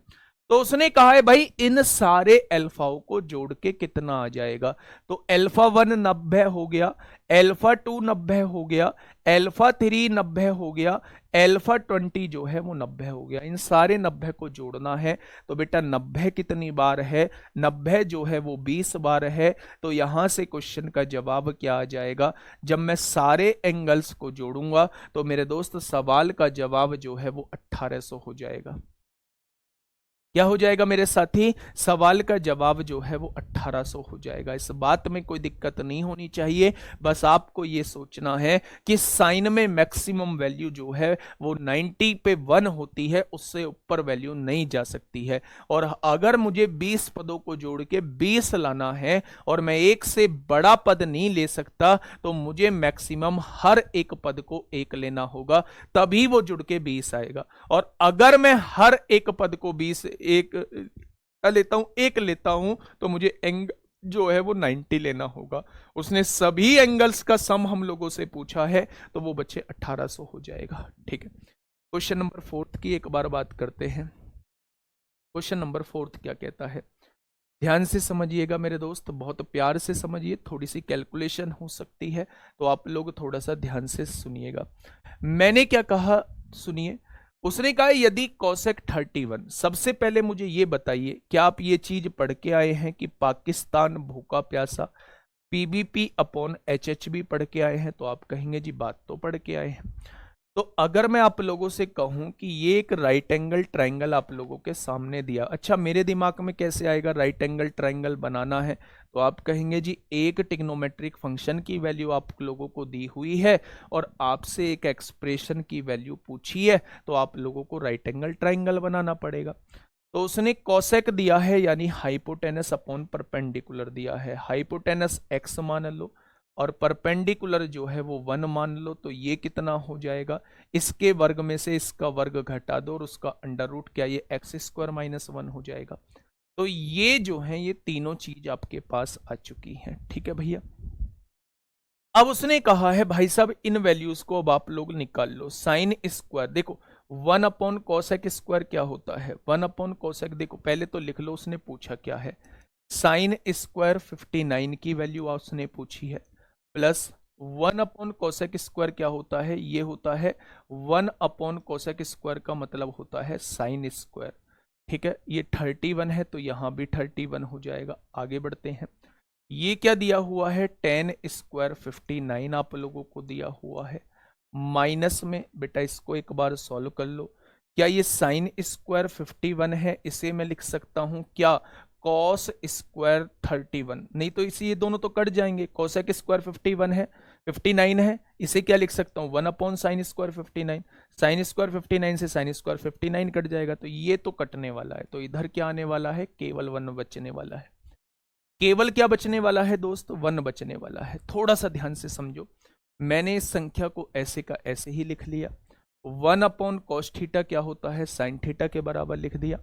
A: तो उसने कहा है भाई इन सारे अल्फाओं को जोड़ के कितना आ जाएगा, तो α1 90 हो गया, α2 90 हो गया, α3 90 हो गया, α20 जो है वो 90 हो गया। इन सारे 90 को जोड़ना है तो बेटा 90 कितनी बार है, 90 जो है वो 20 बार है। तो यहां से क्वेश्चन का जवाब क्या आ जाएगा, जब मैं सारे एंगल्स को जोड़ूंगा तो मेरे दोस्त सवाल का जवाब जो है वो 1800 हो जाएगा। क्या हो जाएगा मेरे साथी, सवाल का जवाब जो है वो 1800 हो जाएगा। इस बात में कोई दिक्कत नहीं होनी चाहिए, बस आपको ये सोचना है कि साइन में मैक्सिमम वैल्यू जो है वो 90 पे 1 होती है, उससे ऊपर वैल्यू नहीं जा सकती है। और अगर मुझे 20 पदों को जोड़ के 20 लाना है और मैं एक से बड़ा पद नहीं ले सकता, तो मुझे मैक्सिमम हर एक पद को एक लेना होगा, तभी वो जुड़ के 20 आएगा। और अगर मैं हर एक पद को 20 एक लेता हूं, एक लेता हूं, तो मुझे एंग जो है वो 90 लेना होगा। उसने सभी एंगल्स का सम हम लोगों से पूछा है, तो वो बच्चे 1800 हो जाएगा। ठीक है, क्वेश्चन नंबर 4 की एक बार बात करते हैं। क्वेश्चन नंबर 4 क्या कहता है, ध्यान से समझिएगा मेरे दोस्त, बहुत प्यार से समझिए, थोड़ी सी कैलकुलेशन हो सकती है, तो आप लोग थोड़ा सा ध्यान से सुनिएगा। मैंने क्या कहा, सुनिए। उसने कहा यदि कोसेक 31, सबसे पहले मुझे ये बताइए, क्या आप ये चीज पढ़ के आए हैं कि पाकिस्तान भूखा प्यासा, पीबीपी अपॉन एचएचबी पढ़ के आए हैं? तो आप कहेंगे जी बात तो पढ़ के आए हैं। तो अगर मैं आप लोगों से कहूं कि ये एक राइट एंगल ट्रायंगल आप लोगों के सामने दिया, अच्छा मेरे दिमाग में कैसे आएगा राइट एंगल ट्रायंगल बनाना है? तो आप कहेंगे जी एक ट्रिग्नोमेट्रिक फंक्शन की वैल्यू आप लोगों को दी हुई है और आपसे एक एक्सप्रेशन की वैल्यू पूछी है, तो आप लोगों को राइट एंगल ट्रायंगल बनाना पड़ेगा। तो उसने कोसेक दिया है यानी हाइपोटेनस अपॉन परपेंडिकुलर दिया है, हाइपोटेनस एक्स मान लो और परपेंडिकुलर जो है वो 1 मान लो, तो ये कितना हो जाएगा, इसके वर्ग में से इसका वर्ग घटा दो और उसका अंडर रूट, क्या ये एक्स स्क्वायर माइनस 1 हो जाएगा। तो ये जो है ये तीनों चीज आपके पास आ चुकी हैं। ठीक है भैया, अब उसने कहा है भाई साहब इन वैल्यूज को अब आप लोग निकाल लो। साइन स्क्वायर देखो 1 अपॉन कोसेक स्क्वायर क्या होता है, 1 अपॉन कोसेक, देखो पहले तो लिख लो उसने पूछा क्या है, साइन स्क्वायर 59 की वैल्यू उसने पूछी है, प्लस 1 अपॉन कोसेक स्क्वायर क्या होता है, ये होता है 1 अपॉन कोसेक स्क्वायर का मतलब होता है साइन स्क्वायर। ठीक है, ये 31 है तो यहां भी 31 हो जाएगा। आगे बढ़ते हैं, ये क्या दिया हुआ है, टेन स्क्वायर 59 आप लोगों को दिया हुआ है, माइनस में बेटा इसको एक बार सॉल्व कर लो। क्या ये साइन स्क्वायर 51 है, इसे मैं लिख सकता हूं क्या कॉस स्क्वायर 31? नहीं तो इसी ये दोनों तो कट जाएंगे, कॉसेक स्क्वायर 51 है, 59 है, इसे क्या लिख सकता हूं 1 upon sine square 59, sine square 59 से साइन स्क्वायर 59 कट जाएगा, तो ये तो कटने वाला है, तो इधर क्या आने वाला है, केवल 1 बचने वाला है। केवल क्या बचने वाला है दोस्त, 1 बचने वाला है। थोड़ा सा ध्यान से समझो, मैंने इस संख्या को ऐसे का ऐसे ही लिख लिया, 1 अपॉन कॉस थीटा क्या होता है, साइन थीटा के बराबर लिख दिया,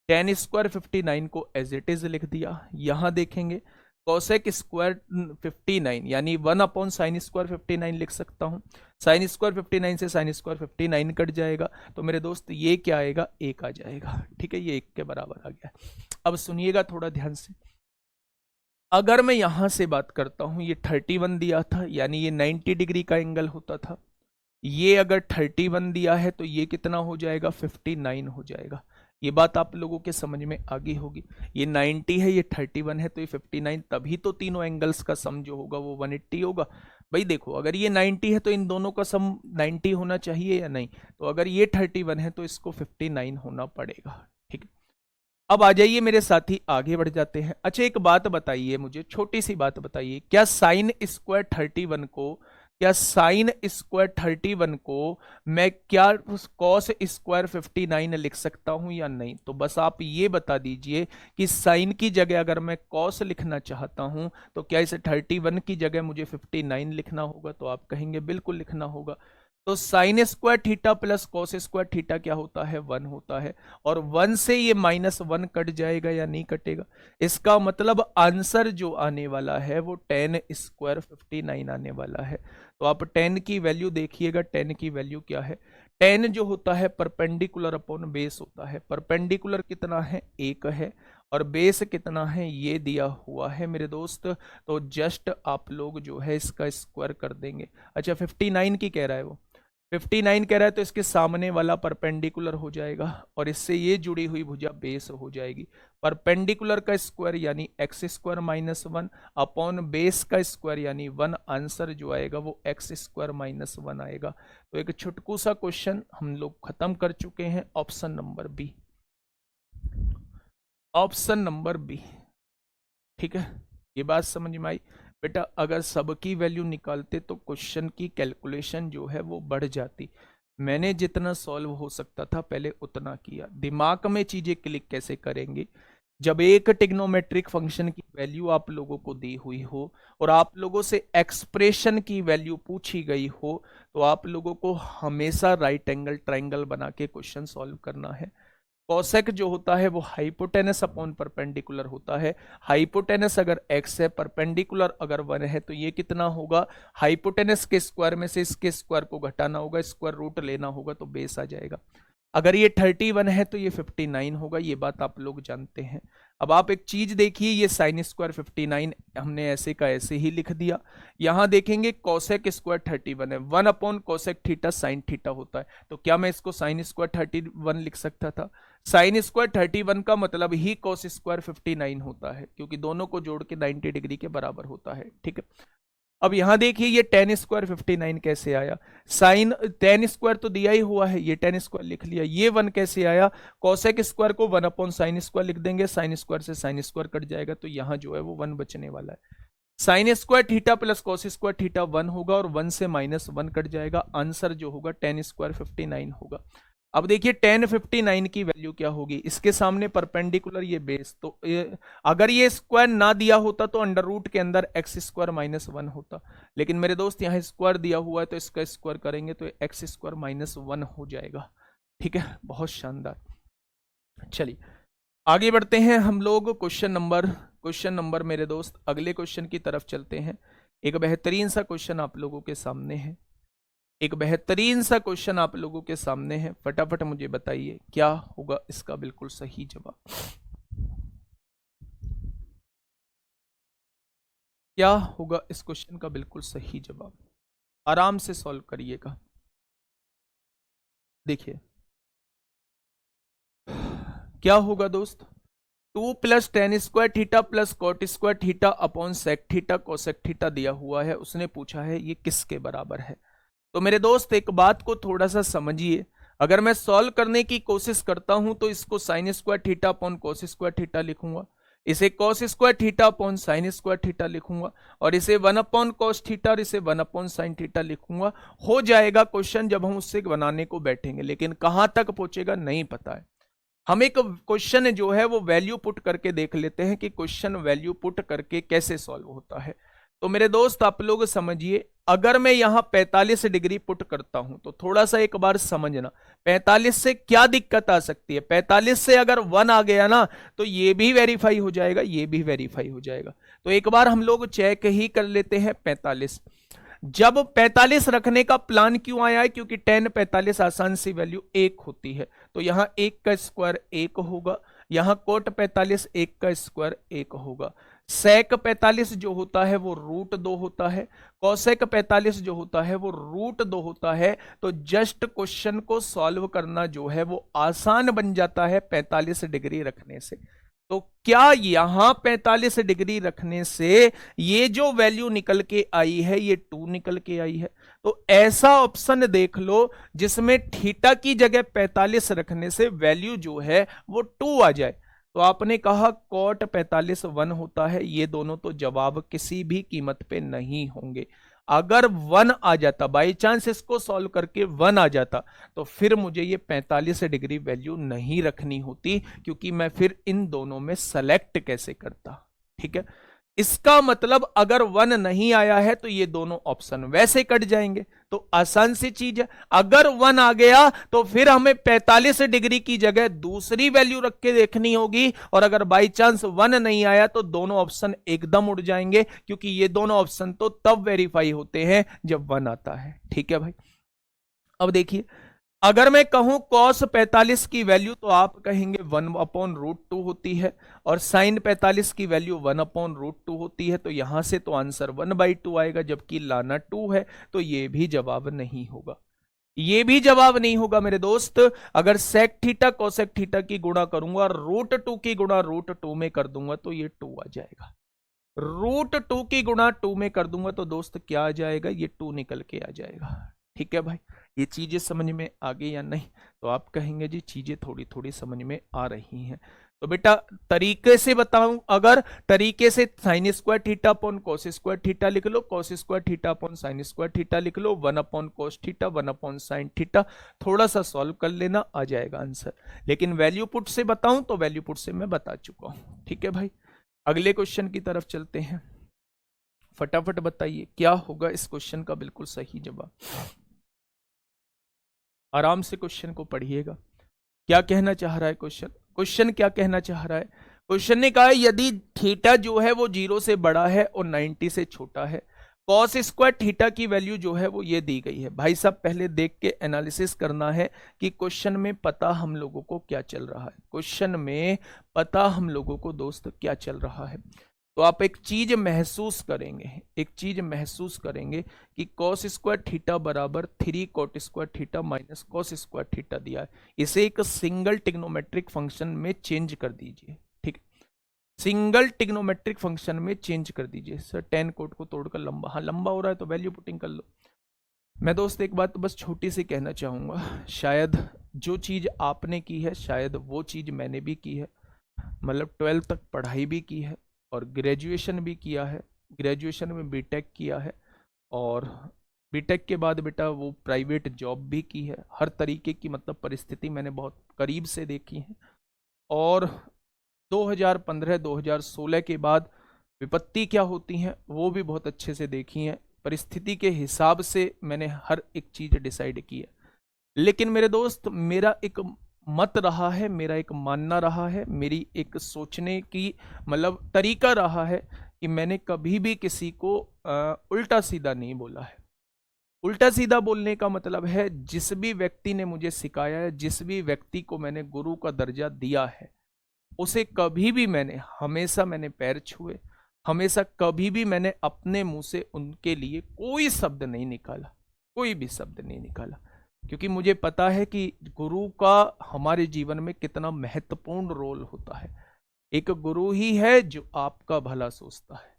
A: टेन स्क्वायर 59 को एज इट इज लिख दिया। यहां देखेंगे कॉसेक स्क्वायर 59 यानी 1 अपॉन साइन स्क्वायर 59 लिख सकता हूं, साइन स्क्वायर 59 से साइन स्क्वायर 59 कट जाएगा, तो मेरे दोस्त ये क्या आएगा, 1 आ जाएगा। ठीक है, ये 1 के बराबर आ गया। अब सुनिएगा थोड़ा ध्यान से, अगर मैं यहां से बात करता हूं, ये 31 दिया था यानी ये 90 डिग्री का एंगल होता था, ये अगर 31 दिया है तो ये कितना हो जाएगा, 59 हो जाएगा। ये बात आप लोगों के समझ में आ गई होगी, ये 90 है ये 31 है तो ये 59, तभी तो तीनों एंगल्स का सम जो होगा वो 180 होगा। भाई देखो अगर ये 90 है तो इन दोनों का सम 90 होना चाहिए या नहीं, तो अगर ये 31 है तो इसको 59 होना पड़ेगा। ठीक है, अब आ जाइए मेरे साथी, आगे बढ़ जाते हैं। अच्छा एक बात बताइए मुझे, छोटी सी बात बताइए, क्या साइन स्क्वायर 31 को, क्या साइन स्क्वायर 31 को मैं क्या कॉस स्क्वायर 59 लिख सकता हूं या नहीं? तो बस आप ये बता दीजिए कि साइन की जगह अगर मैं कॉस लिखना चाहता हूं तो क्या इसे 31 की जगह मुझे 59 लिखना होगा? तो आप कहेंगे बिल्कुल लिखना होगा। तो sign square theta plus cos square theta क्या होता है, 1 होता है, और 1 से ये -1 कट जाएगा या नहीं कटेगा? इसका मतलब आंसर जो आने वाला है वो टेन स्क्वायर 59 आने वाला है। तो आप 10 की वैल्यू देखिएगा, 10 की वैल्यू क्या है, 10 जो होता है परपेंडिकुलर अपॉन बेस होता है, परपेंडिकुलर कितना है, 1 है, और बेस कितना है ये दिया हुआ है मेरे दोस्त, तो जस्ट आप लोग जो है इसका स्क्वायर कर देंगे। अच्छा 59 की कह रहा है वो, 59 कह रहा है तो इसके सामने वाला परपेंडिकुलर हो जाएगा और इससे ये जुड़ी हुई भुजा बेस हो जाएगी। परपेंडिकुलर का स्क्वायर यानी एक्स स्क्वायर -1 अपॉन बेस का स्क्वायर यानी 1, आंसर जो आएगा वो एक्स स्क्वायर -1 आएगा। तो एक छुटकू सा क्वेश्चन हम लोग खत्म कर चुके हैं, option number B. Option number B. ठीक है, ये बात समझ में आई बेटा। अगर सबकी वैल्यू निकालते तो क्वेश्चन की कैलकुलेशन जो है वो बढ़ जाती। मैंने जितना सॉल्व हो सकता था पहले उतना किया। दिमाग में चीजें क्लिक कैसे करेंगी, जब एक टिग्नोमेट्रिक फंक्शन की वैल्यू आप लोगों को दी हुई हो और आप लोगों से एक्सप्रेशन की वैल्यू पूछी गई हो, तो आप लोगों को हमेशा राइट एंगल ट्राइंगल बना के क्वेश्चन सॉल्व करना है। कॉसेक जो होता है वो हाइपोटेनस अपॉन परपेंडिकुलर होता है। हाइपोटेनस अगर x है, परपेंडिकुलर अगर 1 है, तो ये कितना होगा, हाइपोटेनस के स्क्वायर में से इसके स्क्वायर को घटाना होगा, स्क्वायर रूट लेना होगा तो बेस आ जाएगा। अगर ये 31 है तो ये 59 होगा, ये बात आप लोग जानते हैं। अब आप एक चीज देखिए, ये साइन स्क्वायर 59 हमने ऐसे का ऐसे ही लिख दिया। यहां देखेंगे कोसेक स्क्वायर 31 है, 1 upon cosec theta sine theta होता है, तो क्या मैं इसको साइन स्क्वायर 31 लिख सकता था? साइन स्क्वायर 31 का मतलब ही कोस स्क्वायर 59 होता है, क्योंकि दोनों को जोड़ के 90 डिग्री के बराबर होता है। ठीक है, अब यहां देखिए ये टेन स्क्वायर 59 कैसे आया, साइन टेन स्क्वायर तो दिया ही हुआ है, ये टेन स्क्वायर लिख लिया। ये 1 कैसे आया, कोसेक स्क्वायर को 1 अपॉन साइन स्क्वायर लिख देंगे, साइन स्क्वायर से साइन स्क्वायर कट जाएगा, तो यहां जो है वो 1 बचने वाला है। Sign square theta plus cos square theta 1 होगा और 1 से -1 कट जाएगा, आंसर जो होगा टेन स्क्वायर 59 होगा। अब देखिए टेन 59 की वैल्यू क्या होगी, इसके सामने परपेंडिकुलर ये बेस, तो अगर ये स्क्वायर ना दिया होता तो अंडर रूट के अंदर एक्स स्क्वायर -1 होता, लेकिन मेरे दोस्त यहाँ स्क्वायर दिया हुआ है तो इसका स्क्वायर करेंगे तो एक्स स्क्वायर -1 हो जाएगा। ठीक है, बहुत शानदार। चलिए आगे बढ़ते हैं हम लोग, क्वेश्चन नंबर मेरे दोस्त अगले क्वेश्चन की तरफ चलते हैं। एक बेहतरीन सा क्वेश्चन आप लोगों के सामने है, एक बेहतरीन सा क्वेश्चन आप लोगों के सामने है। फटाफट मुझे बताइए क्या होगा इसका बिल्कुल सही जवाब, क्या होगा इस क्वेश्चन का बिल्कुल सही जवाब। आराम से सॉल्व करिएगा। देखिए क्या होगा दोस्त, 2 plus tan square theta plus cot square theta upon sec theta cosec theta दिया हुआ है, उसने पूछा है ये किसके बराबर है। तो मेरे दोस्त एक बात को थोड़ा सा समझिए, अगर मैं सॉल्व करने की कोशिश करता हूं तो इसको sign square theta upon cos square theta लिखूंगा, इसे cos square theta upon sine square theta लिखूंगा, और इसे 1 अपॉन कॉस थीटा और इसे 1 अपॉन साइन थीटा लिखूंगा। हो जाएगा क्वेश्चन जब हम उससे बनाने को बैठेंगे, लेकिन कहां तक पहुंचेगा नहीं पता है। हम एक क्वेश्चन जो है वो वैल्यू पुट करके देख लेते हैं कि क्वेश्चन वैल्यू पुट करके कैसे सॉल्व होता है। तो मेरे दोस्त आप लोग समझिए, अगर मैं यहां 45 डिग्री पुट करता हूं तो थोड़ा सा एक बार समझना, 45 से क्या दिक्कत आ सकती है। 45 से अगर 1 आ गया ना तो ये भी वेरीफाई हो जाएगा, ये भी वेरीफाई हो जाएगा। तो एक बार हम लोग चेक ही कर लेते हैं 45। जब 45 रखने का प्लान क्यों आया है, क्योंकि 10 45 आसान सी वैल्यू 1 होती है, तो यहां 1 का स्क्वायर 1 होगा, यहां कोट 45 1 का स्क्वायर 1 होगा, सेक 45 जो होता है वो √2 होता है, कौसेक 45 जो होता है वो √2 होता है। तो जस्ट क्वेश्चन को सॉल्व करना जो है वो आसान बन जाता है 45 डिग्री रखने से। तो क्या यहां 45 डिग्री रखने से ये जो वैल्यू निकल के आई है ये 2 निकल के आई है। तो ऐसा ऑप्शन देख लो जिसमें थीटा की जगह 45 रखने से वैल्यू जो है वो 2 आ जाए। तो आपने कहा कॉट 45 1 होता है, ये दोनों तो जवाब किसी भी कीमत पे नहीं होंगे। अगर 1 आ जाता, बाई चांस इसको सॉल्व करके 1 आ जाता, तो फिर मुझे ये 45 डिग्री वैल्यू नहीं रखनी होती, क्योंकि मैं फिर इन दोनों में सेलेक्ट कैसे करता। ठीक है, इसका मतलब अगर 1 नहीं आया है तो ये दोनों ऑप्शन वैसे कट जाएंगे। तो आसान सी चीज है, अगर 1 आ गया तो फिर हमें 45 डिग्री की जगह दूसरी वैल्यू रख के देखनी होगी, और अगर बाई चांस 1 नहीं आया तो दोनों ऑप्शन एकदम उड़ जाएंगे, क्योंकि ये दोनों ऑप्शन तो तब वेरीफाई होते हैं जब 1 आता है। ठीक है भाई, अब देखिए अगर मैं कहूं cos 45 की वैल्यू तो आप कहेंगे 1/√2 होती है, और sin 45 की वैल्यू 1/√2 होती है, तो यहां से तो आंसर 1/2 आएगा, जबकि लाना 2 है, तो ये भी जवाब नहीं होगा, ये भी जवाब नहीं होगा मेरे दोस्त। अगर sec थीटा cosec थीटा की गुणा करूंगा, √2 की गुणा √2 में कर दूंगा तो ये 2 आ जाएगा, √2 की गुणा 2 में कर दूंगा तो दोस्त क्या आ जाएगा, ये 2 निकल के आ जाएगा। ठीक है भाई, ये चीजें समझ में आ गई या नहीं? तो आप कहेंगे जी चीजें थोड़ी थोड़ी समझ में आ रही हैं। तो बेटा तरीके से बताऊं, अगर तरीके से sine square theta upon cos square theta लिख लो, cos square theta upon sine square theta लिख लो, 1 upon cos theta 1 upon sine theta, थोड़ा सा सॉल्व कर लेना, आ जाएगा आंसर। लेकिन वैल्यू पुट से बताऊं तो वैल्यू पुट से मैं बता चुका हूं। ठीक है भाई, अगले क्वेश्चन की तरफ चलते हैं। फटाफट बताइए क्या होगा इस क्वेश्चन का बिल्कुल सही जवाब। आराम से क्वेश्चन को पढ़िएगा। क्या कहना चाह रहा है क्वेश्चन? क्वेश्चन क्या कहना चाह रहा है? क्वेश्चन ने कहा यदि थीटा जो है वो 0 से बड़ा है और 90 से छोटा है, कॉस स्क्वायर थीटा की वैल्यू जो है वो ये दी गई है। भाई साहब पहले देख के एनालिसिस करना है कि क्वेश्चन में पता हम लोगों को क्या चल रहा है। क्वेश्चन में पता हम लोगों को दोस्त क्या चल रहा है। तो आप एक चीज महसूस करेंगे, एक चीज महसूस करेंगे कि कॉस स्क्वायर थीटा बराबर 3 cot square theta minus cos square theta दिया है। इसे एक सिंगल टिग्नोमेट्रिक फंक्शन में चेंज कर दीजिए। ठीक है, सिंगल टिग्नोमेट्रिक फंक्शन में चेंज कर दीजिए। सर 10 कोट को तोड़कर लंबा, हाँ लंबा हो रहा है तो वैल्यू पुटिंग कर लो। मैं दोस्त एक बात बस छोटी सी कहना चाहूंगा, शायद जो चीज आपने की है शायद वो चीज मैंने भी की है। मतलब 12th तक पढ़ाई भी की है और ग्रेजुएशन भी किया है, ग्रेजुएशन में बीटेक किया है, और बीटेक के बाद बेटा वो प्राइवेट जॉब भी की है। हर तरीके की मतलब परिस्थिति मैंने बहुत करीब से देखी है, और 2015-2016 के बाद विपत्ति क्या होती हैं वो भी बहुत अच्छे से देखी हैं। परिस्थिति के हिसाब से मैंने हर एक चीज डिसाइड की है। लेकिन मेरे दोस्त मेरा एक मत रहा है, मेरा एक मानना रहा है, मेरी एक सोचने की मतलब तरीका रहा है कि मैंने कभी भी किसी को उल्टा सीधा नहीं बोला है। उल्टा सीधा बोलने का मतलब है जिस भी व्यक्ति ने मुझे सिखाया है, जिस भी व्यक्ति को मैंने गुरु का दर्जा दिया है, उसे कभी भी मैंने हमेशा मैंने पैर छुए, हमेशा कभी भी मैंने अपने मुंह से उनके लिए कोई शब्द नहीं निकाला, कोई भी शब्द नहीं निकाला। क्योंकि मुझे पता है कि गुरु का हमारे जीवन में कितना महत्वपूर्ण रोल होता है। एक गुरु ही है जो आपका भला सोचता है।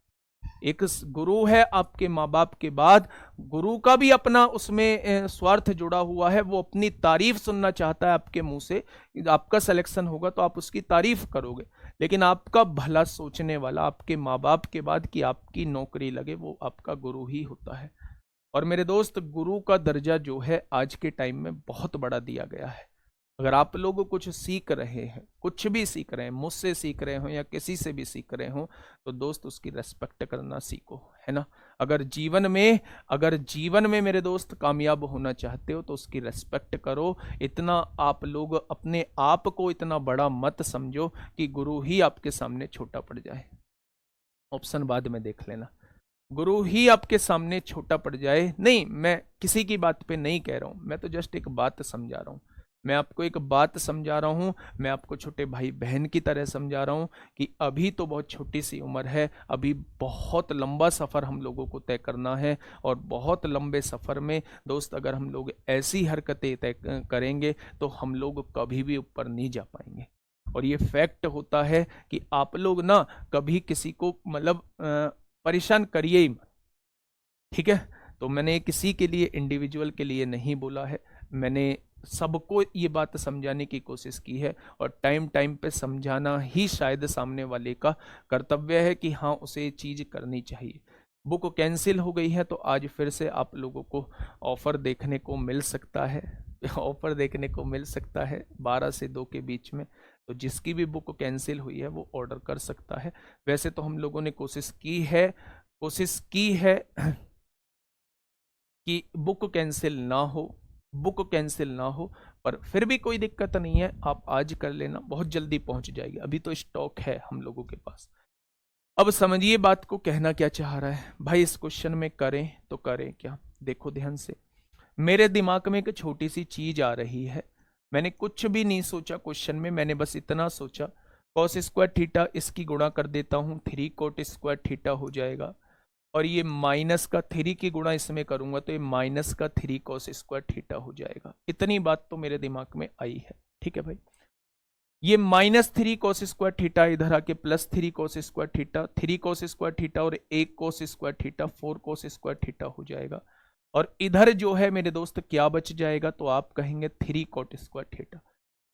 A: एक गुरु है आपके माँ बाप के बाद, गुरु का भी अपना उसमें स्वार्थ जुड़ा हुआ है। वो अपनी तारीफ सुनना चाहता है आपके मुंह से। आपका सिलेक्शन होगा तो आप उसकी तारीफ करोगे, लेकिन आपका भला सोचने वाला आपके माँ बाप के बाद कि आपकी नौकरी लगे, वो आपका गुरु ही होता है। और मेरे दोस्त गुरु का दर्जा जो है आज के टाइम में बहुत बड़ा दिया गया है। अगर आप लोग कुछ सीख रहे हैं, कुछ भी सीख रहे हैं, मुझसे सीख रहे हो या किसी से भी सीख रहे हो, तो दोस्त उसकी रेस्पेक्ट करना सीखो, है ना। अगर जीवन में मेरे दोस्त कामयाब होना चाहते हो तो उसकी रेस्पेक्ट करो। इतना आप लोग अपने आप को इतना बड़ा मत समझो कि गुरु ही आपके सामने छोटा पड़ जाए। ऑप्शन बाद में देख लेना, गुरु ही आपके सामने छोटा पड़ जाए। नहीं, मैं किसी की बात पे नहीं कह रहा हूं, मैं तो जस्ट एक बात समझा रहा हूं। मैं आपको एक बात समझा रहा हूं, मैं आपको छोटे भाई बहन की तरह समझा रहा हूं कि अभी तो बहुत छोटी सी उम्र है, अभी बहुत लंबा सफ़र हम लोगों को तय करना है। और बहुत लंबे सफ़र में दोस्त अगर हम लोग ऐसी हरकतें तय करेंगे तो हम लोग कभी भी ऊपर नहीं जा पाएंगे। और ये फैक्ट होता है कि आप लोग ना कभी किसी को मतलब परेशान करिए ही मत, ठीक है। तो मैंने किसी के लिए इंडिविजुअल के लिए नहीं बोला है, मैंने सबको ये बात समझाने की कोशिश की है। और टाइम टाइम पे समझाना ही शायद सामने वाले का कर्तव्य है कि हाँ उसे ये चीज़ करनी चाहिए। बुक कैंसिल हो गई है तो आज फिर से आप लोगों को ऑफर देखने को मिल सकता है ऑफर देखने को मिल सकता है 12 से 2 के बीच में। तो जिसकी भी बुक कैंसिल हुई है वो ऑर्डर कर सकता है। वैसे तो हम लोगों ने कोशिश की है कि बुक कैंसिल ना हो, बुक कैंसिल ना हो, पर फिर भी कोई दिक्कत नहीं है, आप आज कर लेना, बहुत जल्दी पहुंच जाएगी। अभी तो स्टॉक है हम लोगों के पास। अब समझिए बात को, कहना क्या चाह रहा है भाई। इस क्वेश्चन में करें तो करें क्या, देखो ध्यान से। मेरे दिमाग में एक छोटी सी चीज आ रही है, मैंने कुछ भी नहीं सोचा क्वेश्चन में, मैंने बस इतना सोचा कॉस स्क्वायर थीटा इसकी गुणा कर देता हूं, 3 कोट स्क्वायर थीटा हो जाएगा। और ये माइनस का 3 की गुणा इसमें करूंगा तो ये माइनस का 3 कॉस स्क्वायर थीटा हो जाएगा। इतनी बात तो मेरे दिमाग में आई है, ठीक है भाई। ये -3 कॉस स्क्वायर थीटा इधर आके +3 cos square theta, 3 cos square theta और 1 cos square theta, 4 cos square theta हो जाएगा। और इधर जो है मेरे दोस्त क्या बच जाएगा, तो आप कहेंगे 3 कॉट स्क्वायर थीटा।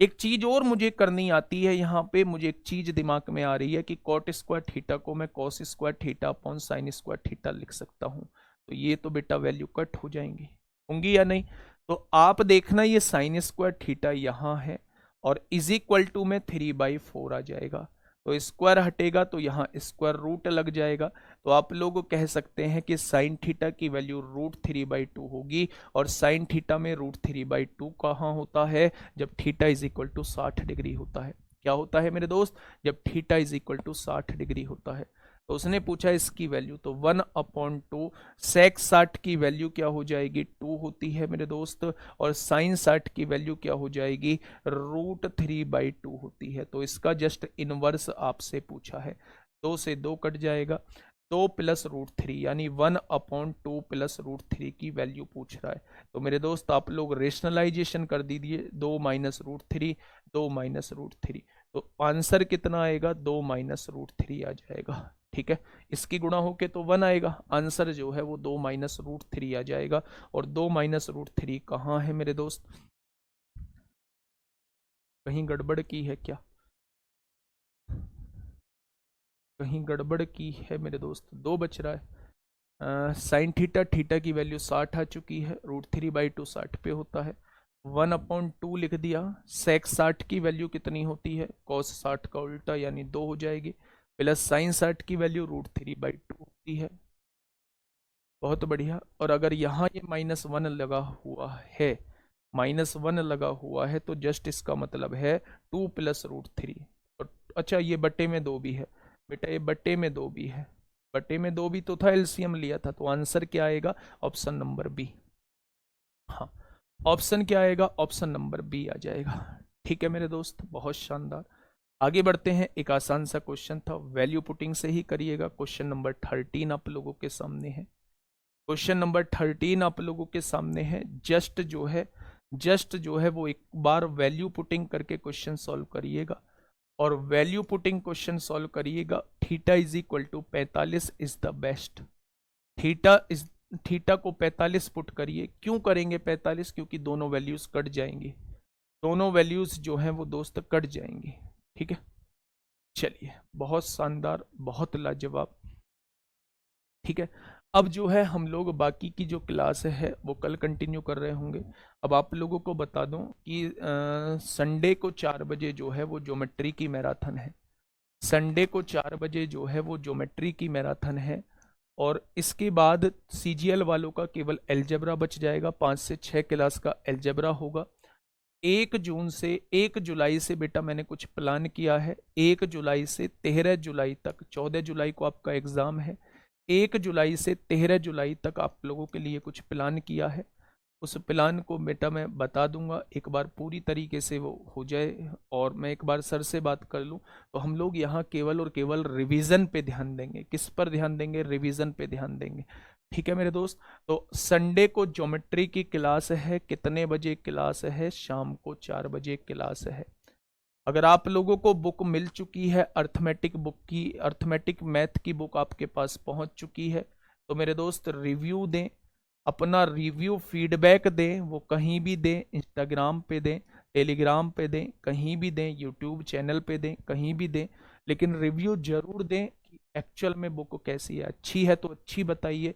A: एक चीज और मुझे करनी आती है, यहाँ पे मुझे एक चीज दिमाग में आ रही है कि कॉट स्क्वायर थीटा को मैं cos square theta upon sine square theta लिख सकता हूँ। तो ये तो बेटा वैल्यू कट हो जाएंगी, होंगी या नहीं? तो आप देखना ये साइन स्क्वायर थीटा यहाँ है और इज इक्वल टू में 3/4 आ जाएगा। तो स्क्वायर हटेगा तो यहाँ स्क्वायर रूट लग जाएगा। तो आप लोग कह सकते हैं कि साइन थीटा की वैल्यू √3/2 होगी। और साइन थीटा में √3/2 कहाँ होता है? जब theta is equal to 60 degree होता है। क्या होता है मेरे दोस्त? जब theta is equal to 60 degree होता है। तो उसने पूछा इसकी वैल्यू, तो 1/2 सेक 60 की वैल्यू क्या हो जाएगी? 2 होती है मेरे दोस्त। और साइन 60 की वैल्यू क्या हो जाएगी? √3/2 होती है। तो इसका जस्ट इनवर्स आपसे पूछा है। 2 से 2 कट जाएगा, 2 प्लस √3 यानी 1/2 प्लस √3 की वैल्यू पूछ रहा है। तो मेरे दोस्त आप लोग रेशनलाइजेशन कर दीजिए, 2 माइनस √3, 2 माइनस √3, तो आंसर कितना आएगा? 2 माइनस √3 आ जाएगा। ठीक है, इसकी गुणा होके तो 1 आएगा, आंसर जो है वो 2 माइनस √3 आ जाएगा। और 2 माइनस √3 कहाँ है मेरे दोस्त? कहीं गड़बड़ की है क्या? कहीं गड़बड़ की है मेरे दोस्त? 2 बच रहा है। साइन थीटा, थीटा की वैल्यू 60 आ चुकी है, √3/2 60 पे होता है। 1/2 लिख दिया। सेक 60 की वैल्यू कितनी होती है? कॉस 60 का उल्टा यानी 2 हो जाएगी। प्लस साइन 60 की वैल्यू √3/2 होती है। बहुत बढ़िया। और अगर यहाँ ये -1 लगा हुआ है, -1 लगा हुआ है, तो जस्ट इसका मतलब है 2 प्लस √3। और अच्छा, ये बट्टे में 2 भी है बेटा, ये बट्टे में 2 भी है, बट्टे में 2 भी तो था, एलसीएम लिया था। तो आंसर क्या आएगा? Option number B. हाँ, ऑप्शन क्या आएगा? ऑप्शन नंबर बी आ जाएगा। ठीक है मेरे दोस्त, बहुत शानदार। आगे बढ़ते हैं। एक आसान सा क्वेश्चन था, वैल्यू पुटिंग से ही करिएगा। क्वेश्चन नंबर 13 आप लोगों के सामने है। क्वेश्चन नंबर 13 आप लोगों के सामने है। जस्ट जो है वो एक बार वैल्यू पुटिंग करके क्वेश्चन सॉल्व करिएगा। और वैल्यू पुटिंग क्वेश्चन सॉल्व करिएगा। Theta is equal to 45 is the best. Theta को 45 पुट करिए। क्यों करेंगे 45? क्योंकि दोनों वैल्यूज कट जाएंगी, दोनों वैल्यूज जो हैं वो दोस्त कट जाएंगी। ठीक है, चलिए, बहुत शानदार, बहुत लाजवाब। ठीक है, अब जो है हम लोग बाकी की जो क्लास है वो कल कंटिन्यू कर रहे होंगे। अब आप लोगों को बता दूं कि संडे को 4 बजे जो है वो ज्योमेट्री की मैराथन है। संडे को 4 बजे जो है वो ज्योमेट्री की मैराथन है। और इसके बाद सीजीएल वालों का केवल एलजेब्रा बच जाएगा। 5 से 6 क्लास का एलजेब्रा होगा। 1 जुलाई से बेटा मैंने कुछ प्लान किया है। 1 जुलाई से 13 जुलाई तक, 14 जुलाई को आपका एग्ज़ाम है। 1 जुलाई से 13 जुलाई तक आप लोगों के लिए कुछ प्लान किया है। उस प्लान को बेटा मैं बता दूंगा, एक बार पूरी तरीके से वो हो जाए और मैं एक बार सर से बात कर लूँ। तो हम लोग यहाँ केवल और केवल रिवीजन पे ध्यान देंगे। किस पर ध्यान देंगे? रिवीजन पे ध्यान देंगे। ठीक है मेरे दोस्त, तो संडे को ज्योमेट्री की क्लास है। कितने बजे क्लास है? शाम को 4 बजे क्लास है। अगर आप लोगों को बुक मिल चुकी है, अर्थमेटिक बुक की, अर्थमेटिक मैथ की बुक आपके पास पहुंच चुकी है, तो मेरे दोस्त रिव्यू दें, अपना रिव्यू फीडबैक दें। वो कहीं भी दें, इंस्टाग्राम पे दें, टेलीग्राम पे दें, कहीं भी दें, यूट्यूब चैनल पे दें, कहीं भी दें, लेकिन रिव्यू जरूर दें कि एक्चुअल में बुक कैसी है। अच्छी है तो अच्छी बताइए,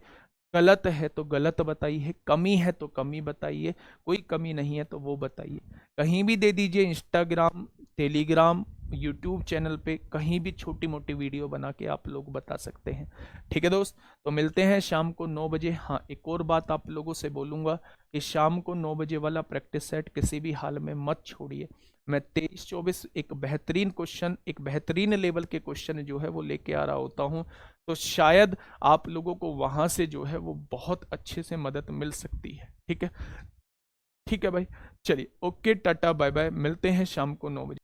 A: गलत है तो गलत बताइए, कमी है तो कमी बताइए, कोई कमी नहीं है तो वो बताइए। कहीं भी दे दीजिए, इंस्टाग्राम, टेलीग्राम, यूट्यूब चैनल पे कहीं भी छोटी मोटी वीडियो बना के आप लोग बता सकते हैं। ठीक है दोस्त, तो मिलते हैं शाम को 9 बजे। हाँ, एक और बात आप लोगों से बोलूँगा कि शाम को 9 बजे वाला प्रैक्टिस सेट किसी भी हाल में मत छोड़िए। मैं 23-24 एक बेहतरीन क्वेश्चन, एक बेहतरीन लेवल के क्वेश्चन जो है वो लेके आ रहा होता हूँ। तो शायद आप लोगों को वहाँ से जो है वो बहुत अच्छे से मदद मिल सकती है। ठीक है, ठीक है भाई, चलिए, ओके, टाटा बाय बाय, मिलते हैं शाम को 9 बजे।